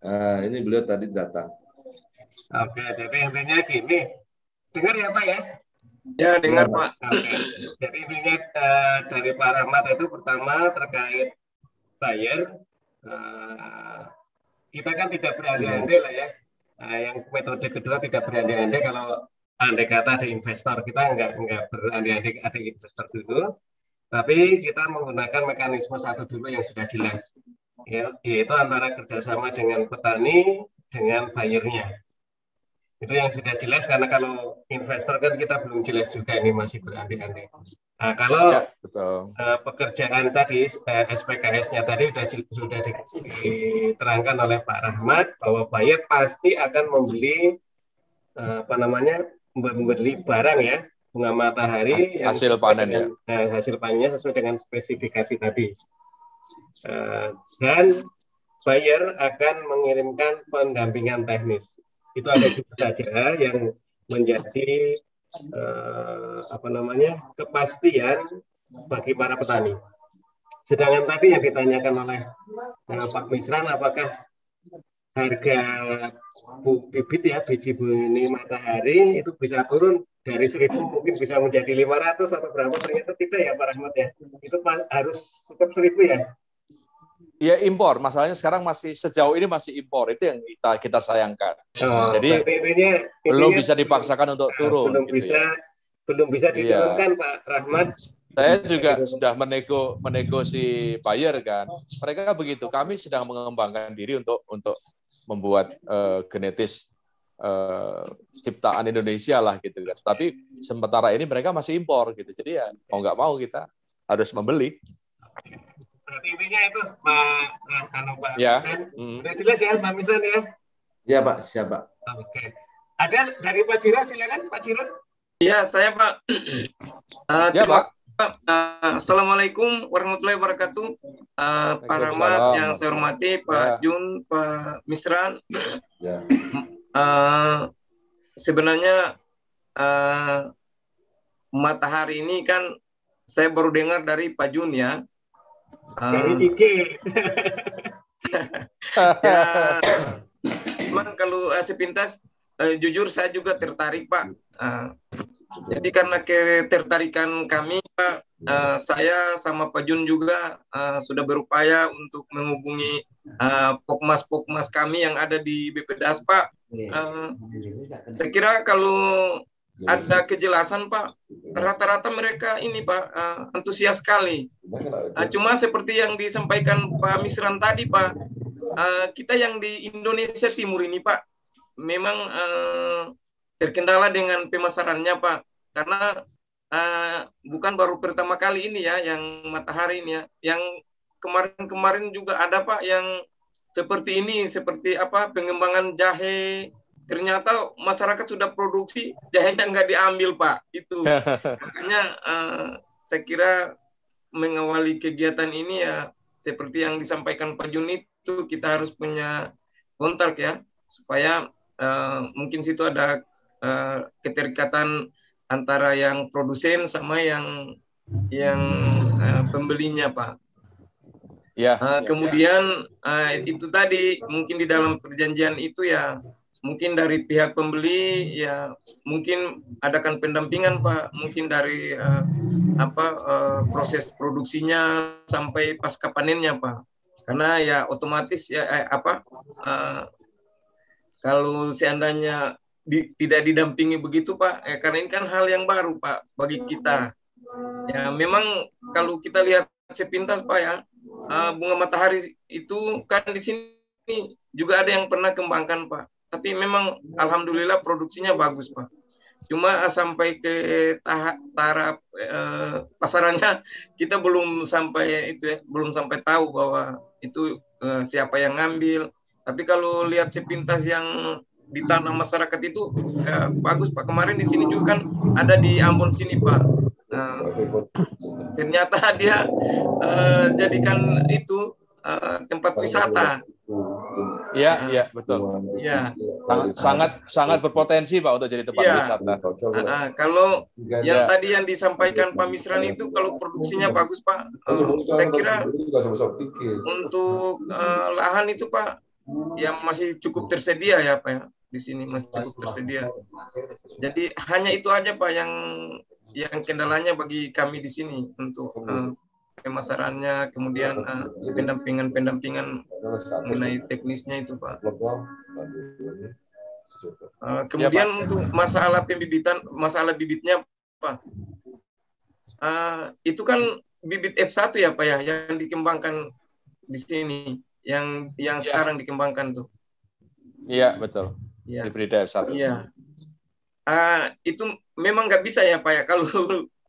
Nah, ini beliau tadi datang. Oke, jadi intinya gini, dengar ya Pak ya? Ya dengar Pak. Oke. Jadi intinya dari Pak Rahmat itu pertama terkait buyer, kita kan tidak berandai-andai lah ya. Yang metode kedua tidak berandai-andai kalau andai kata ada investor, kita nggak berandai-andai ada investor dulu, tapi kita menggunakan mekanisme satu dulu yang sudah jelas, ya, yaitu antara kerjasama dengan petani dengan buyernya. Itu yang sudah jelas, karena kalau investor kan kita belum jelas juga, ini masih berandai-andai. Nah, kalau Ya, betul. Pekerjaan tadi, SPKS-nya tadi sudah diterangkan oleh Pak Rahmat bahwa buyer pasti akan membeli membeli barang ya, bunga matahari Hasil panen ya. Hasil panennya sesuai dengan spesifikasi tadi. Dan buyer akan mengirimkan pendampingan teknis. Itu ada juga saja yang menjadi kepastian bagi para petani. Sedangkan tadi yang ditanyakan oleh Pak Misran, apakah harga bibit ya, biji benih matahari itu bisa turun dari 1.000 mungkin bisa menjadi 500 atau berapa, ternyata tidak ya Pak Rahmat ya, itu harus tetap 1.000 ya. Ya impor, masalahnya sekarang masih sejauh ini masih impor, itu yang kita sayangkan. Jadi belum bisa dipaksakan untuk turun. Belum bisa diturunkan, Pak Rahmat. Saya juga sudah menego si buyer kan. Mereka begitu. Kami sedang mengembangkan diri untuk membuat genetis ciptaan Indonesia lah gitu kan. Tapi sementara ini mereka masih impor gitu. Jadi ya mau nggak mau kita harus membeli. Berarti intinya itu Pak Ya. Udah jelas ya Pak Misran ya? Ya Pak, siapa? Oke. Ada dari Pak Jiro, silakan Pak Jiro. Ya, saya Pak. Ya Pak. Assalamualaikum warahmatullahi wabarakatuh. Pak Rahmat yang saya hormati, Pak Jun, Pak Misran. Ya. Sebenarnya matahari ini kan saya baru dengar dari Pak Jun ya. Dari IG. Ya, memang kalau sepintas jujur saya juga tertarik Pak. Jadi karena ketertarikan kami Pak, saya sama Pak Jun juga sudah berupaya untuk menghubungi pokmas kami yang ada di BPDAS Pak. Saya kira kalau ada kejelasan Pak, rata-rata mereka ini Pak antusias sekali. Cuma seperti yang disampaikan Pak Misran tadi Pak, kita yang di Indonesia Timur ini Pak, memang terkendala dengan pemasarannya Pak, karena bukan baru pertama kali ini ya yang matahari ini ya, yang kemarin-kemarin juga ada Pak yang seperti ini, seperti apa pengembangan jahe. Ternyata masyarakat sudah produksi, jahenya nggak diambil Pak. Itu makanya saya kira mengawali kegiatan ini ya seperti yang disampaikan Pak Jun itu kita harus punya kontrak ya supaya mungkin situ ada keterikatan antara yang produsen sama yang pembelinya Pak. Ya. Kemudian itu tadi mungkin di dalam perjanjian itu ya. Mungkin dari pihak pembeli ya mungkin adakan pendampingan Pak, mungkin dari proses produksinya sampai pasca panennya Pak. Karena ya otomatis ya kalau seandainya tidak didampingi begitu Pak, karena ini kan hal yang baru Pak bagi kita. Ya memang kalau kita lihat sepintas Pak ya, bunga matahari itu kan di sini juga ada yang pernah kembangkan Pak. Tapi memang alhamdulillah produksinya bagus Pak. Cuma sampai ke taraf pasarannya kita belum sampai itu ya, belum sampai tahu bahwa itu siapa yang ngambil. Tapi kalau lihat sepintas yang di tanah masyarakat itu bagus Pak. Kemarin di sini juga kan ada di Ambon sini Pak. Ternyata dia jadikan itu tempat wisata. Iya, betul. Ya. Sangat berpotensi Pak untuk jadi tempat wisata. Kalau yang tadi yang disampaikan Pak Misran itu kalau produksinya bagus Pak, saya kira untuk lahan itu Pak yang masih cukup tersedia ya Pak ya, di sini masih cukup tersedia. Jadi hanya itu aja Pak yang kendalanya bagi kami di sini untuk pemasarannya, kemudian pendampingan mengenai teknisnya itu Pak. Kemudian ya, Pak, untuk masalah pembibitan, masalah bibitnya Pak, itu kan bibit F1 ya Pak ya yang dikembangkan di sini, yang ya, sekarang dikembangkan tuh. Iya betul. Ya. Hibrida F1. Iya. Itu memang nggak bisa ya Pak ya kalau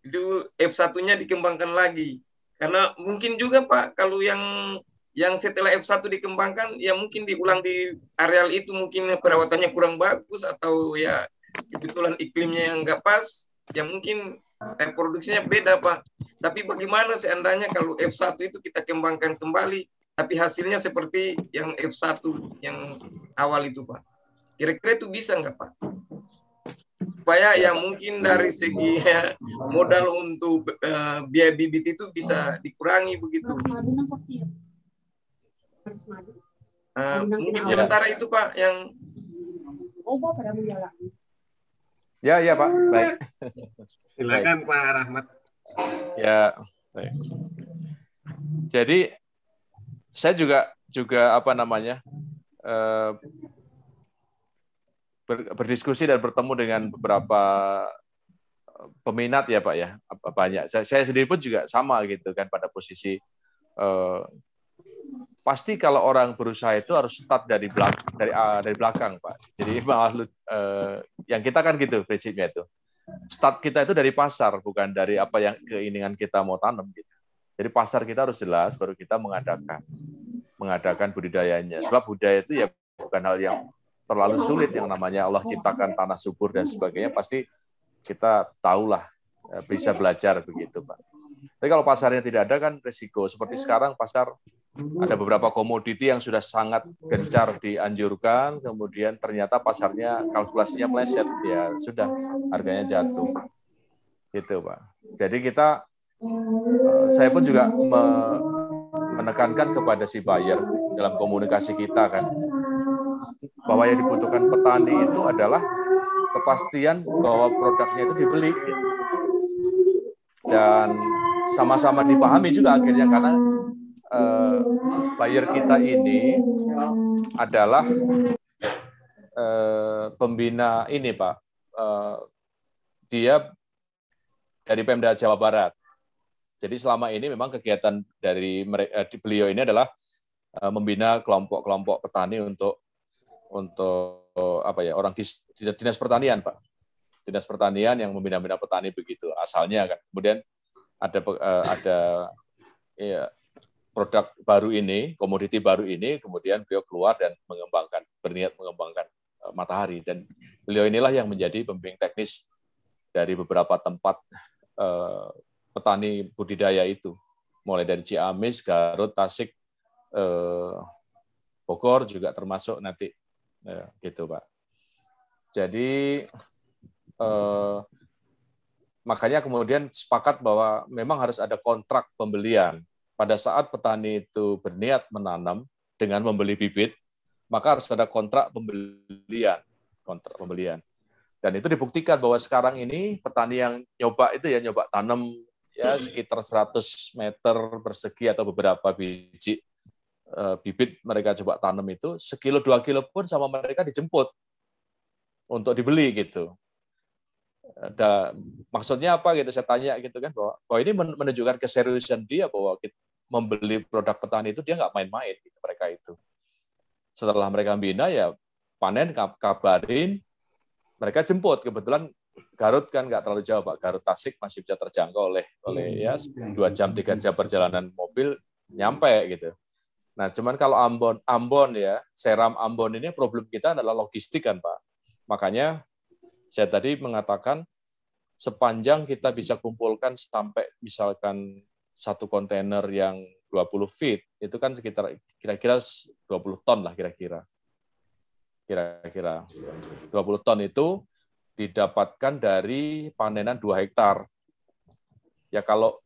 itu F1-nya dikembangkan lagi. Karena mungkin juga Pak, kalau yang setelah F1 dikembangkan, ya mungkin diulang di areal itu, mungkin perawatannya kurang bagus, atau ya kebetulan iklimnya yang nggak pas, ya mungkin produksinya beda Pak. Tapi bagaimana seandainya kalau F1 itu kita kembangkan kembali, tapi hasilnya seperti yang F1 yang awal itu Pak. Kira-kira itu bisa nggak Pak? Supaya ya mungkin dari segi modal untuk biaya bibit itu bisa dikurangi begitu. Mungkin sementara itu Pak yang ya Pak, baik. Silakan baik. Pak Rahmat. Ya, baik. Jadi saya juga apa namanya berdiskusi dan bertemu dengan beberapa peminat ya Pak ya, banyak. Saya sendiri pun juga sama gitu kan pada posisi pasti kalau orang berusaha itu harus start dari belakang Pak. Jadi malah yang kita kan gitu prinsipnya itu. Start kita itu dari pasar, bukan dari apa yang keinginan kita mau tanam gitu. Jadi pasar kita harus jelas, baru kita mengadakan budidayanya. Sebab budaya itu ya bukan hal yang terlalu sulit, yang namanya Allah ciptakan tanah subur dan sebagainya, pasti kita tahulah, bisa belajar begitu Pak. Tapi kalau pasarnya tidak ada kan risiko. Seperti sekarang pasar ada beberapa komoditi yang sudah sangat gencar dianjurkan, kemudian ternyata pasarnya kalkulasinya meleset, ya sudah harganya jatuh, gitu Pak. Jadi saya pun juga menekankan kepada si buyer dalam komunikasi kita kan, bahwa yang dibutuhkan petani itu adalah kepastian bahwa produknya itu dibeli, gitu. Dan sama-sama dipahami juga akhirnya karena buyer kita ini adalah pembina ini Pak, dia dari Pemda Jawa Barat. Jadi selama ini memang kegiatan dari beliau ini adalah membina kelompok-kelompok petani untuk apa ya, orang dinas pertanian Pak, dinas pertanian yang membina petani begitu asalnya kan. Kemudian ada ya, produk baru ini, komoditi baru ini, kemudian beliau keluar dan berniat mengembangkan matahari. Dan beliau inilah yang menjadi pembimbing teknis dari beberapa tempat petani budidaya itu, mulai dari Ciamis, Garut, Tasik, Bogor juga termasuk nanti, gitu Pak. Jadi makanya kemudian sepakat bahwa memang harus ada kontrak pembelian. Pada saat petani itu berniat menanam dengan membeli bibit, maka harus ada kontrak pembelian. Dan itu dibuktikan bahwa sekarang ini petani yang nyoba tanam ya sekitar 100 meter persegi atau beberapa biji bibit mereka coba tanam itu, 1 kilo 2 kilo pun sama mereka dijemput untuk dibeli gitu. Maksudnya apa gitu, saya tanya gitu kan, bahwa ini menunjukkan keseriusan dia bahwa membeli produk petani itu dia nggak main-main gitu, mereka itu. Setelah mereka bina ya panen, kabarin, mereka jemput. Kebetulan Garut kan nggak terlalu jauh Pak, Garut Tasik masih bisa terjangkau oleh ya 2 jam 3 jam perjalanan mobil nyampe gitu. Nah cuman kalau Ambon ya, Seram Ambon ini problem kita adalah logistik kan Pak. Makanya saya tadi mengatakan sepanjang kita bisa kumpulkan sampai misalkan 1 kontainer yang 20 feet, itu kan sekitar kira-kira 20 ton lah kira-kira. Kira-kira 20 ton itu didapatkan dari panenan 2 hektar. Ya kalau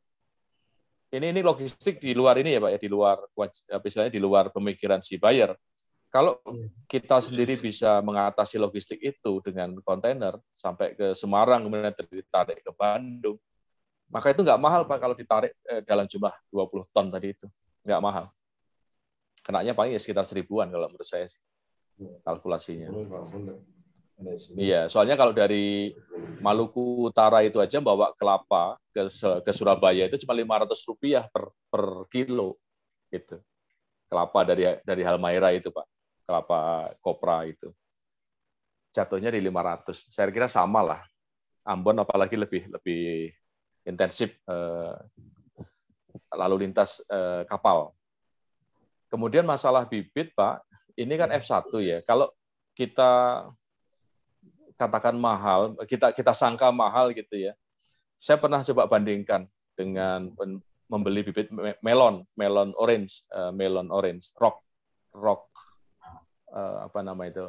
ini logistik di luar ini ya Pak ya, di luar istilahnya di luar pemikiran si buyer. Kalau kita sendiri bisa mengatasi logistik itu dengan kontainer sampai ke Semarang, kemudian ditarik ke Bandung, maka itu nggak mahal Pak kalau ditarik dalam jumlah 20 ton tadi itu. Nggak mahal. Kenanya paling ya sekitar 1.000-an kalau menurut saya sih, kalkulasinya. Iya, soalnya kalau dari Maluku Utara itu aja bawa kelapa ke Surabaya itu cuma Rp500 per kilo. Gitu. Kelapa dari Halmahera itu Pak. Kelapa kopra itu jatuhnya di 500. Saya kira sama lah. Ambon apalagi lebih intensif lalu lintas kapal. Kemudian masalah bibit Pak, ini kan F1 ya. Kalau kita katakan mahal, kita sangka mahal gitu ya. Saya pernah coba bandingkan dengan membeli bibit melon orange, rock apa nama itu,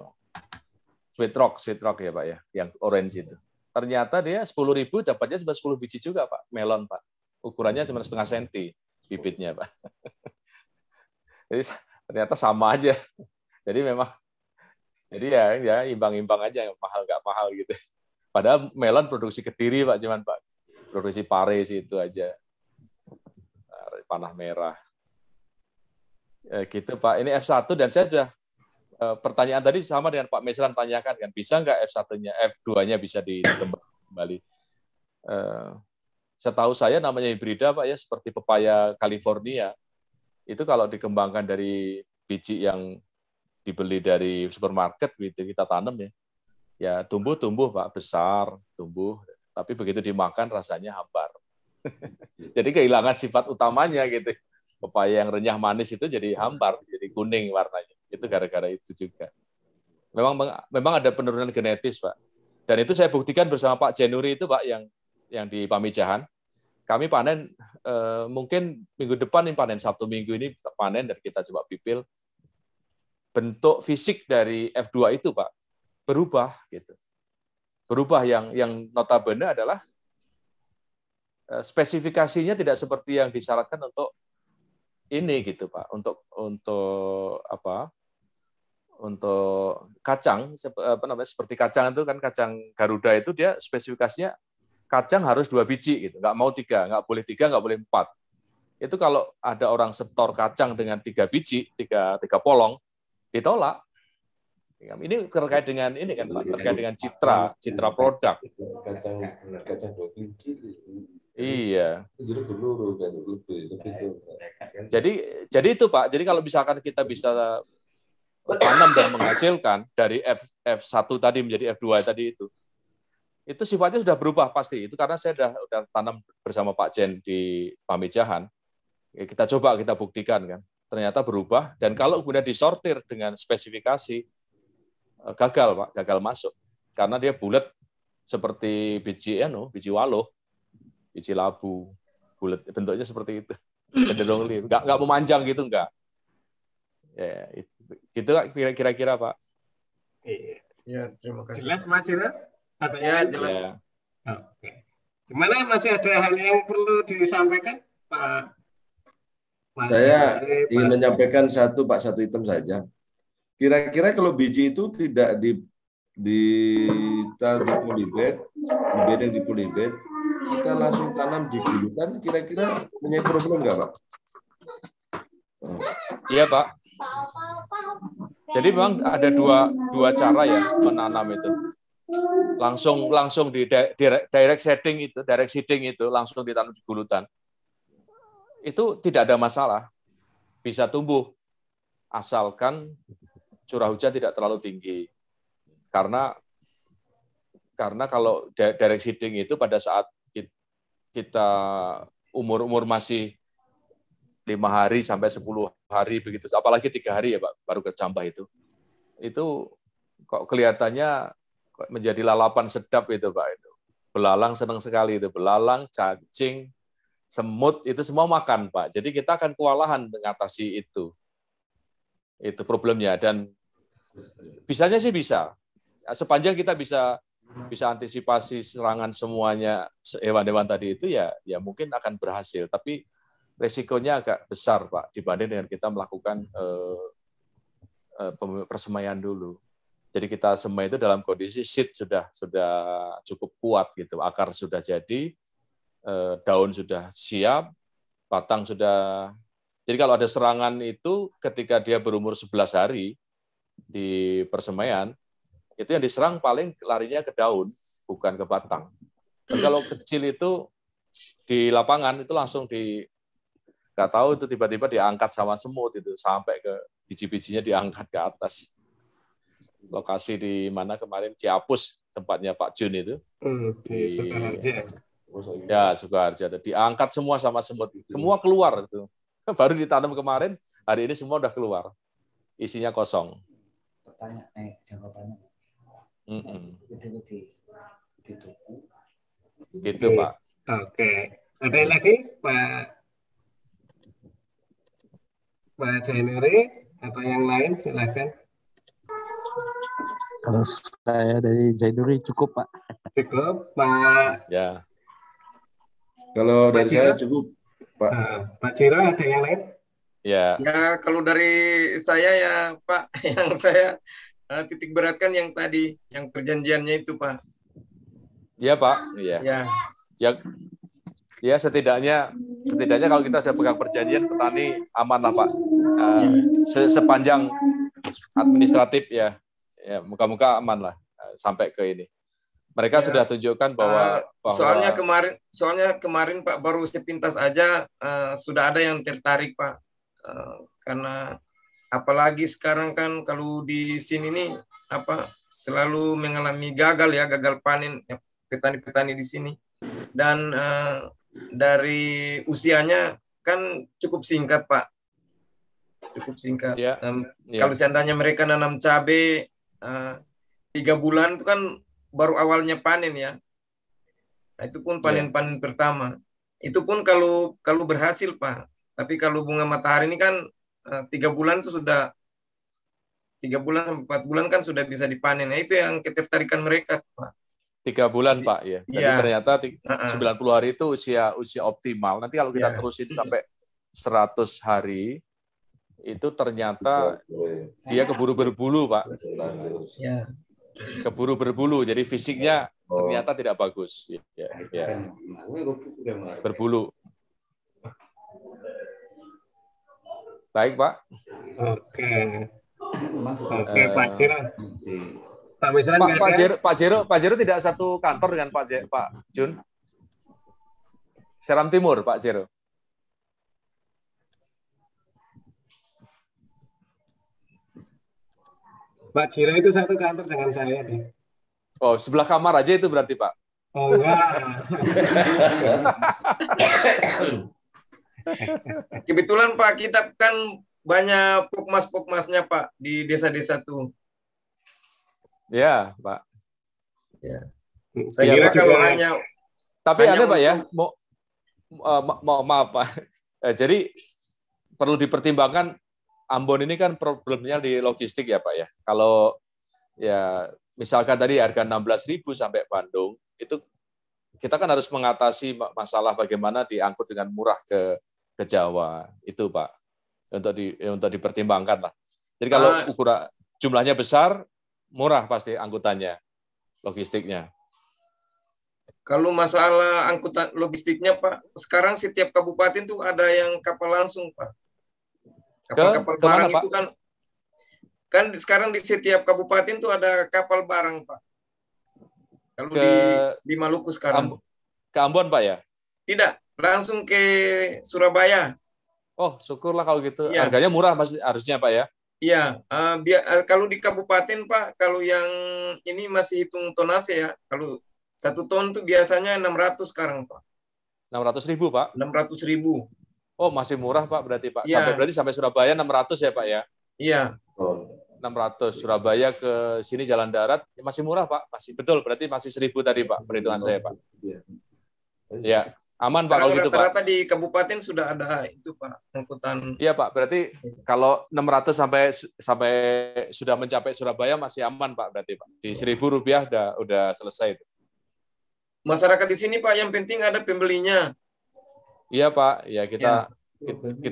sweet rock ya Pak ya, yang orange itu. Ternyata dia 10.000 dapatnya cuma 10 biji juga Pak, melon Pak. Ukurannya cuma 0,5 senti bibitnya Pak. Jadi ternyata sama aja. Jadi memang, jadi ya imbang-imbang aja, mahal nggak mahal gitu. Padahal melon produksi Kediri Pak, cuman Pak produksi Pare itu aja, panah merah. Gitu Pak. Ini F1 dan saya sudah pertanyaan tadi sama dengan Pak Meslan tanyakan kan, bisa nggak F1-nya, F2-nya bisa dikembangkan kembali. Setahu saya namanya hibrida Pak ya, seperti pepaya California. Itu kalau dikembangkan dari biji yang dibeli dari supermarket gitu, kita tanam ya. Ya tumbuh Pak, besar, tumbuh, tapi begitu dimakan rasanya hambar. Jadi kehilangan sifat utamanya gitu. Pepaya yang renyah manis itu jadi hambar, jadi kuning warnanya. Itu gara-gara itu juga. Memang ada penurunan genetis, Pak. Dan itu saya buktikan bersama Pak Jenuri itu, Pak, yang di Pamijahan. Kami panen mungkin minggu depan ini panen, Sabtu Minggu ini panen dan kita coba pipil. Bentuk fisik dari F2 itu, Pak, berubah gitu. Berubah yang notabene adalah spesifikasinya tidak seperti yang disyaratkan untuk ini gitu Pak, untuk apa? Untuk kacang seperti kacang itu kan, kacang Garuda itu dia spesifikasinya kacang harus 2 biji gitu, nggak mau 3, nggak boleh 3, nggak boleh 4. Itu kalau ada orang setor kacang dengan 3 biji, 3 polong, ditolak. Ini terkait dengan ini kan Pak, terkait dengan citra produk. Kacang 2 biji. Iya. Jadi itu Pak. Jadi kalau misalkan kita bisa tanam dan menghasilkan dari F1 tadi menjadi F2 tadi itu sifatnya sudah berubah pasti. Itu karena saya sudah tanam bersama Pak Jen di Pamijahan. Kita coba, kita buktikan kan. Ternyata berubah, dan kalau kemudian disortir dengan spesifikasi, gagal Pak, gagal masuk. Karena dia bulat seperti biji waluh, biji labu, bulat, bentuknya seperti itu. Cenderung nggak memanjang gitu, enggak. Ya, itu kira-kira Pak. Ya, terima kasih. Jelas Mas Jira? Ya, jelas. Ya. Oke. Gimana, masih ada hal yang perlu disampaikan Pak? Saya ingin menyampaikan satu item saja. Kira-kira kalau biji itu tidak ditaruh di polybed, yang di polybed, kita langsung tanam di gulutan, kira-kira punya problem nggak Pak? Iya Pak. Jadi memang ada dua cara ya menanam itu. Langsung di direct seeding itu langsung ditanam di gulutan. Itu tidak ada masalah, bisa tumbuh asalkan curah hujan tidak terlalu tinggi. Karena kalau direct seeding itu pada saat kita umur masih 5 hari sampai 10 hari begitu, apalagi 3 hari ya Pak baru kecambah itu kok kelihatannya menjadi lalapan sedap itu Pak itu. Belalang senang sekali itu, belalang, cacing, semut itu semua makan Pak. Jadi kita akan kewalahan mengatasi itu problemnya, dan bisanya sih bisa. Sepanjang kita bisa antisipasi serangan semuanya hewan-hewan tadi itu ya mungkin akan berhasil. Tapi resikonya agak besar Pak dibanding dengan kita melakukan persemaian dulu. Jadi kita semai itu dalam kondisi seed sudah cukup kuat gitu, akar sudah jadi, daun sudah siap, batang sudah. Jadi kalau ada serangan itu ketika dia berumur 11 hari di persemaian, itu yang diserang paling larinya ke daun, bukan ke batang. Dan kalau kecil itu di lapangan itu langsung nggak tahu itu tiba-tiba diangkat sama semut itu sampai ke biji-bijinya diangkat ke atas. Lokasi di mana kemarin, Ciapus tempatnya Pak Jun itu. Di Sukoharjo. Ya, Sukoharjo. Diangkat semua sama semut. Semua keluar itu. Baru ditanam kemarin, hari ini semua udah keluar. Isinya kosong. Jawabannya. Gitu Pak. Oke. Ada lagi Pak Jenuri atau yang lain silakan. Kalau saya dari Zainuri cukup Pak. Cukup Pak. Ya. Kalau dari saya cukup Pak. Pak Ciro ada yang lain? Ya. Ya, kalau dari saya ya Pak, yang saya titik beratkan yang tadi, yang perjanjiannya itu Pak. Iya Pak. Iya. Ya setidaknya kalau kita sudah pegang perjanjian, petani aman lah Pak. sepanjang administratif ya muka-muka aman lah sampai ke ini. Mereka sudah tunjukkan bahwa soalnya kemarin Pak baru sepintas aja sudah ada yang tertarik Pak, karena apalagi sekarang kan kalau di sini nih selalu mengalami gagal panen petani-petani di sini, dan dari usianya kan cukup singkat Pak, cukup singkat. Kalau seandainya mereka nanam cabai 3 bulan itu kan baru awalnya panen ya. Nah, itu pun panen pertama. Itu pun kalau berhasil Pak. Tapi kalau bunga matahari ini kan 3 bulan itu sudah 3 bulan sampai 4 bulan kan sudah bisa dipanen. Nah, itu yang ketertarikan mereka Pak. 3 bulan Pak ya. Jadi ternyata 90 hari itu usia optimal. Nanti kalau kita terusin sampai 100 hari itu ternyata dia keburu berbulu Pak. Ya. Keburu berbulu, jadi fisiknya ternyata tidak bagus. Berbulu. Baik Pak. Oke Pak Jero. Pak Jero tidak satu kantor dengan Pak Jun. Seram Timur Pak Jero. Pak Jiro itu satu kantor dengan saya nih. Oh, sebelah kamar aja itu berarti Pak? Oh enggak. Kebetulan Pak kita kan banyak pokmas-pokmasnya Pak di desa-desa tuh. Ya Pak. Ya. Saya kira kalau hanya. Tapi ada Pak ya, maaf Pak. Jadi perlu dipertimbangkan. Ambon ini kan problemnya di logistik ya Pak ya. Kalau ya misalkan tadi harga 16.000 sampai Bandung, itu kita kan harus mengatasi masalah bagaimana diangkut dengan murah ke Jawa. Itu Pak. Untuk dipertimbangkan lah. Jadi kalau ukuran jumlahnya besar, murah pasti angkutannya, logistiknya. Kalau masalah angkutan logistiknya Pak, sekarang setiap kabupaten tuh ada yang kapal langsung Pak. Kapal barang itu kan sekarang di setiap kabupaten tuh ada kapal barang Pak. Kalau di Maluku sekarang. Ke Ambon Pak ya? Tidak, langsung ke Surabaya. Oh, syukurlah kalau gitu. Ya. Harganya murah harusnya Pak ya? Iya, kalau di kabupaten Pak, kalau yang ini masih hitung tonase ya. Kalau 1 ton tuh biasanya 600 sekarang Pak. 600.000 Pak? 600.000. Oh, masih murah Pak berarti Pak. Ya. Berarti sampai Surabaya 600 ya Pak ya? Iya. 600 Surabaya ke sini jalan darat masih murah Pak. Masih betul berarti masih 1.000 tadi Pak perhitungan saya Pak. Ya, aman Pak kalau gitu Pak. Rata-rata di kabupaten sudah ada itu Pak angkutan. Iya Pak, berarti kalau 600 sampai sudah mencapai Surabaya masih aman Pak berarti Pak. Di Rp1.000 udah selesai itu. Masyarakat di sini Pak yang penting ada pembelinya. Iya Pak, ya kita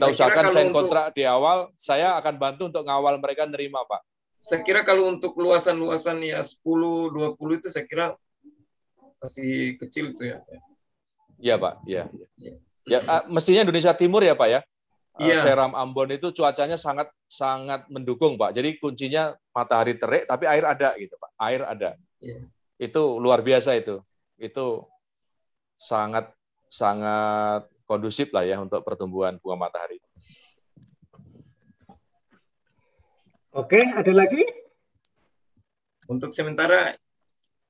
usahakan sign kontrak di awal. Saya akan bantu untuk ngawal mereka nerima Pak. Saya kira kalau untuk luasan-luasan ya 10-20 itu saya kira masih kecil itu ya. Iya Pak, iya. Ya, mestinya Indonesia Timur ya Pak ya. Iya. Seram Ambon itu cuacanya sangat mendukung Pak. Jadi kuncinya matahari terik tapi air ada gitu Pak. Air ada. Iya. Itu luar biasa itu. Itu sangat kondusif lah ya untuk pertumbuhan bunga matahari. Oke, ada lagi? Untuk sementara.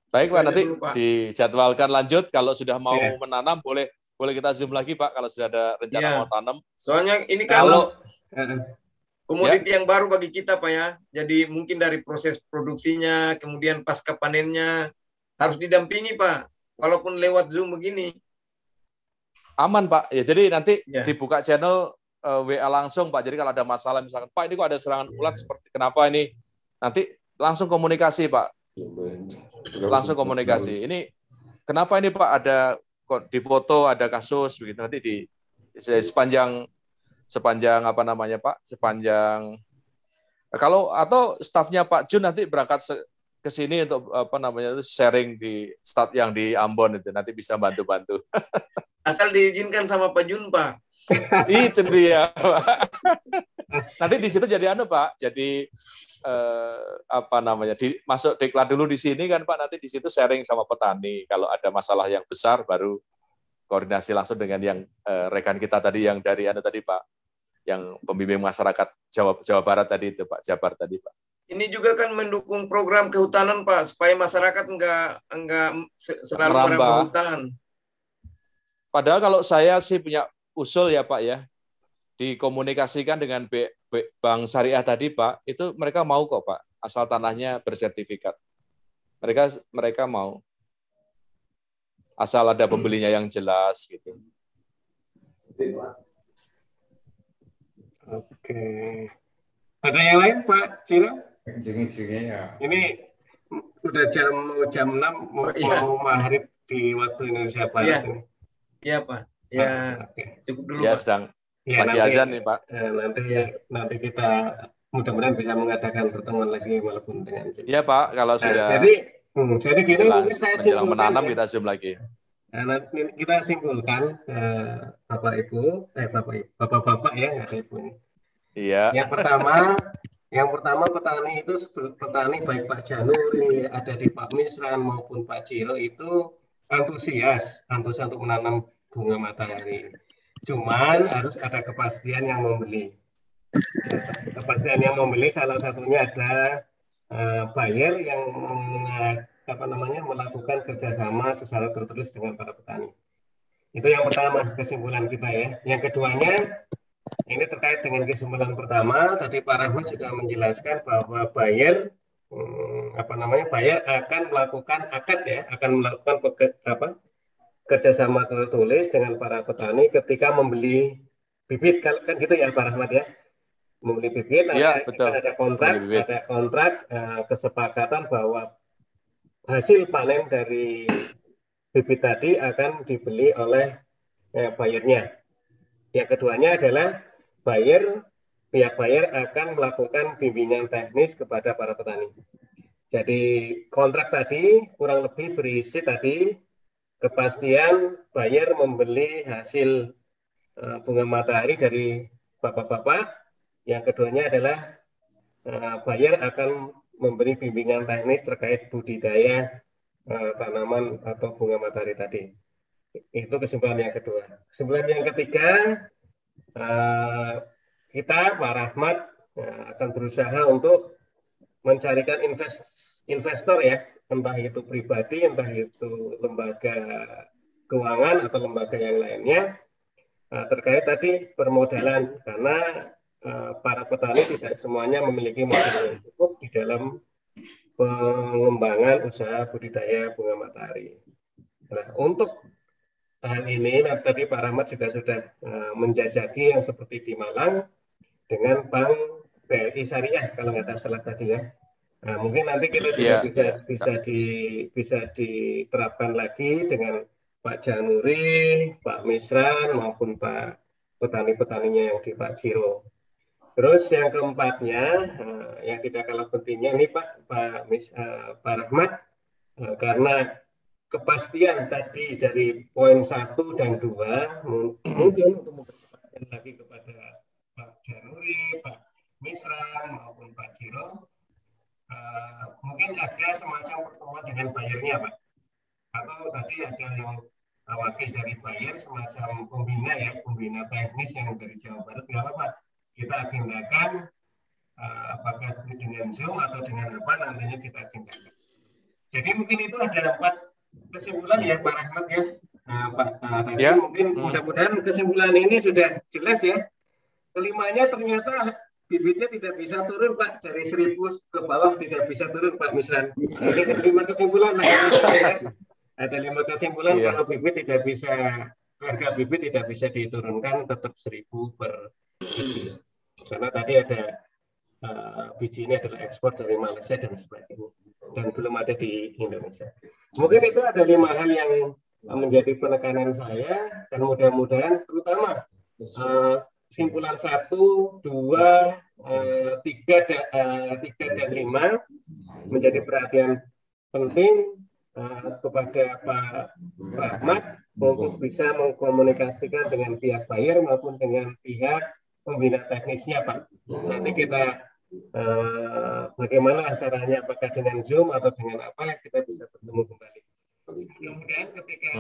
Baik Pak, nanti dijadwalkan lanjut. Kalau sudah mau menanam, boleh kita zoom lagi Pak. Kalau sudah ada rencana mau tanam. Soalnya ini kan komoditi yang baru bagi kita Pak ya. Jadi mungkin dari proses produksinya, kemudian pasca panennya harus didampingi Pak. Walaupun lewat Zoom begini. Aman Pak, ya jadi nanti dibuka channel WA langsung Pak. Jadi kalau ada masalah misalkan Pak ini kok ada serangan ulat seperti kenapa ini, nanti langsung komunikasi Pak. Langsung komunikasi. Ini kenapa ini Pak ada kok di foto ada kasus begitu nanti di sepanjang apa namanya Pak, sepanjang kalau atau stafnya Pak Jun nanti berangkat ke sini untuk apa namanya sharing di staf yang di Ambon itu nanti bisa bantu-bantu. Asal diizinkan sama Pak Jun, Pak. Itu dia, Pak. Nanti di situ jadi Pak, jadi apa namanya, masuk diklat dulu di sini kan Pak, nanti di situ sharing sama petani. Kalau ada masalah yang besar baru koordinasi langsung dengan yang rekan kita tadi yang dari tadi Pak, yang pembimbing masyarakat Jawa Barat tadi itu Pak, Jabar tadi Pak. Ini juga kan mendukung program kehutanan Pak, supaya masyarakat enggak selalu merambah hutan. Padahal kalau saya sih punya usul ya Pak ya, dikomunikasikan dengan Bank Syariah tadi Pak, itu mereka mau kok Pak, asal tanahnya bersertifikat. Mereka mau. Asal ada pembelinya yang jelas gitu. Oke. Ada yang lain Pak Ciro? Ya. Ini udah jam 6 mau maghrib di waktu Indonesia Barat ini. Iya Pak. Ya, cukup dulu ya, Pak. Sedang ya, lagi azan nih Pak. Nanti kita mudah-mudahan bisa mengadakan pertemuan lagi walaupun dengan Zoom. Iya Pak, kalau sudah jadi gini mungkin saya menjelang menanam kita Zoom lagi. Nanti kita simpulkan bapak-bapak ya, nggak ada ibu ini. Iya. Yang pertama petani itu petani baik Pak Januri, ada di Pak Misran maupun Pak Ciro itu antusias untuk menanam bunga matahari. Cuman harus ada kepastian yang membeli. Kepastian yang membeli salah satunya ada buyer yang melakukan kerjasama secara tertulis dengan para petani. Itu yang pertama kesimpulan kita ya. Yang keduanya ini terkait dengan kesimpulan pertama, tadi Pak Rahmat sudah menjelaskan bahwa buyer akan melakukan akad ya, akan melakukan kerjasama tertulis dengan para petani ketika membeli bibit, kan gitu ya Pak Rahmat ya, membeli bibit, ada kontrak kesepakatan bahwa hasil panen dari bibit tadi akan dibeli oleh buyernya. Yang keduanya adalah pihak buyer akan melakukan bimbingan teknis kepada para petani. Jadi kontrak tadi kurang lebih berisi tadi kepastian buyer membeli hasil bunga matahari dari bapak-bapak. Yang keduanya adalah buyer akan memberi bimbingan teknis terkait budidaya tanaman atau bunga matahari tadi. Itu kesimpulan yang kedua. Kesimpulan yang ketiga, kita Pak Rahmat akan berusaha untuk mencarikan investor ya, entah itu pribadi, entah itu lembaga keuangan atau lembaga yang lainnya, terkait tadi permodalan, karena para petani tidak semuanya memiliki modal yang cukup di dalam pengembangan usaha budidaya bunga matahari. Nah, untuk hal ini tadi Pak Rahmat juga sudah menjajaki yang seperti di Malang dengan Bank BRI Syariah kalau nggak salah tadi ya. Nah, mungkin nanti kita juga bisa diterapkan lagi dengan Pak Januri, Pak Misran maupun Pak petani-petaninya yang di Pak Ciro. Terus yang keempatnya, yang tidak kalah pentingnya ini Pak Rahmat, karena kepastian tadi dari poin 1 dan 2, mungkin untuk mempercepat lagi kepada Pak Januri, Pak Misran maupun Pak Ciro, mungkin ada semacam pertemuan dengan bayarnya Pak, atau tadi ada yang wakil dari buyer semacam pembina teknis yang dari Jawa Barat, nggak apa-apa. Kita agendakan apakah dengan Zoom atau dengan apa nantinya kita agendakan. Jadi mungkin itu ada 4 kesimpulan ya Pak Rahmat ya. Pak tadi ya. Mungkin mudah-mudahan kesimpulan ini sudah jelas ya. Kelimanya ternyata bibitnya tidak bisa turun Pak, dari 1000 ke bawah tidak bisa turun Pak Misran. Ini ada 5 kesimpulan ya. Ada 5 kesimpulan kalau bibit tidak bisa, harga bibit tidak bisa diturunkan, tetap 1000 per biji. Karena tadi ada biji ini adalah ekspor dari Malaysia dan sebagainya, dan belum ada di Indonesia. Mungkin itu ada 5 hal yang menjadi penekanan saya, dan mudah-mudahan terutama simpulan 1, 2, 3 dan 5 menjadi perhatian penting kepada Pak Rahmat untuk bisa mengkomunikasikan dengan pihak buyer maupun dengan pihak pembina teknisnya Pak. Nanti kita bagaimana caranya, apakah dengan Zoom atau dengan apa, kita bisa bertemu kembali. Kemudian ketika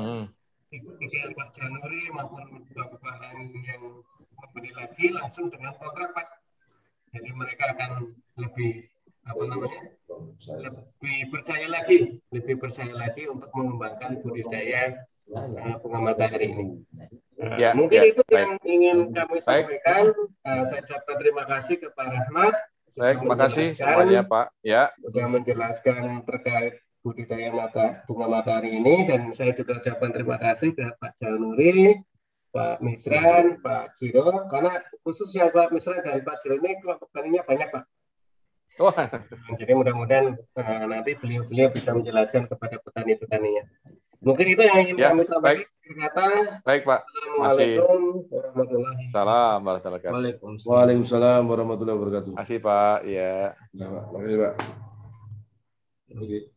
Pak Januari maupun Bapak Hani yang membeli lagi langsung dengan kontrak Pak. Jadi mereka akan lebih lebih percaya lagi untuk mengembangkan budidaya bunga matahari ini. Mungkin itu yang ingin kami sampaikan. Saya ucapkan terima kasih kepada Rahmat. Baik, terima kasih semuanya Pak. Ya. Sudah menjelaskan terkait budidaya bunga matahari ini, dan saya juga ucapkan terima kasih ke Pak Januari, Pak Misran, Pak Jiro, karena khususnya Pak Misran dan Pak Jiro ini kelompok taninya banyak Pak. Jadi mudah-mudahan nanti beliau-beliau bisa menjelaskan kepada petani-petaninya. Mungkin itu yang ingin kami sampaikan. Baik Pak. Assalamualaikum warahmatullahi wabarakatuh. Waalaikumsalam warahmatullahi wabarakatuh. Terima kasih Pak. Ya. Terima kasih Pak. Oke.